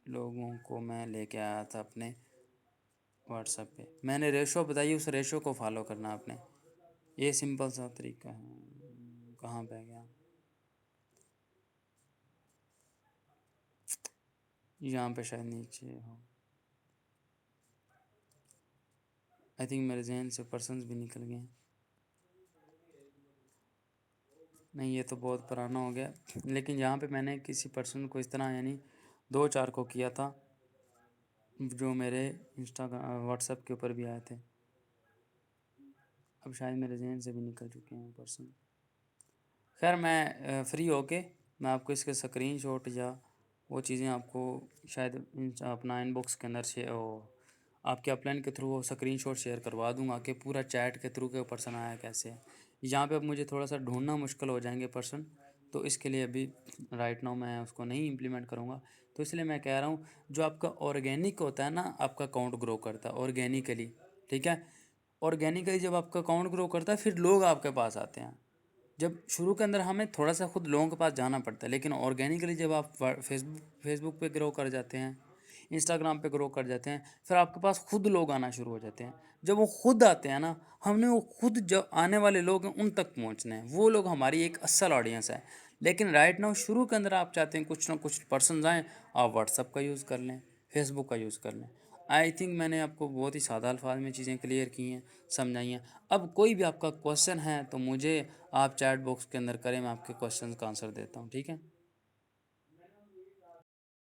लोगों को मैं लेके आया था अपने व्हाट्सएप पे, मैंने रेशो बताई, उस रेशो को फॉलो करना आपने। ये सिंपल सा तरीका है। कहाँ पे गया? यहाँ पे शायद नीचे हो। आई थिंक मेरे जहन से पर्सन्स भी निकल गए। नहीं, ये तो बहुत पुराना हो गया। लेकिन यहाँ पे मैंने किसी पर्सन को इस तरह यानी 2-4 को किया था जो मेरे इंस्टाग्राम व्हाट्सएप के ऊपर भी आए थे। अब शायद मेरे जहन से भी निकल चुके हैं पर्सन। खैर, मैं फ्री होके मैं आपको इसके स्क्रीनशॉट या वो चीज़ें आपको शायद अपना इनबॉक्स के अंदर से आपके अपलाइन के थ्रू वो स्क्रीनशॉट शेयर करवा दूंगा कि पूरा चैट के थ्रू के पर्सन आया कैसे है। यहाँ पे अब मुझे थोड़ा सा ढूंढना मुश्किल हो जाएंगे पर्सन, तो इसके लिए अभी राइट नाउ मैं उसको नहीं इम्प्लीमेंट करूँगा। तो इसलिए मैं कह रहा हूँ, जो आपका ऑर्गेनिक होता है ना, आपका अकाउंट ग्रो करता है ऑर्गेनिकली, ठीक है। ऑर्गेनिकली जब आपका अकाउंट ग्रो करता है फिर लोग आपके पास आते हैं। जब शुरू के अंदर हमें थोड़ा सा खुद लोगों के पास जाना पड़ता है, लेकिन ऑर्गेनिकली जब आप फेसबुक पे ग्रो कर जाते हैं, इंस्टाग्राम पे ग्रो कर जाते हैं, फिर आपके पास खुद लोग आना शुरू हो जाते हैं। जब वो खुद आते हैं ना, हमने वो खुद जो आने वाले लोग हैं उन तक पहुंचना है, वो लोग हमारी एक असल ऑडियंस है। लेकिन राइट नाउ शुरू के अंदर आप चाहते हैं कुछ ना कुछ पर्सन आएँ, आप व्हाट्सअप का यूज़ कर लें, फेसबुक का यूज़ कर लें। आई थिंक मैंने आपको बहुत ही सादा अल्फाज में चीज़ें क्लियर की हैं, समझाई हैं। अब कोई भी आपका क्वेश्चन है तो मुझे आप चैट बॉक्स के अंदर करें, मैं आपके क्वेश्चन का आंसर देता हूँ, ठीक है।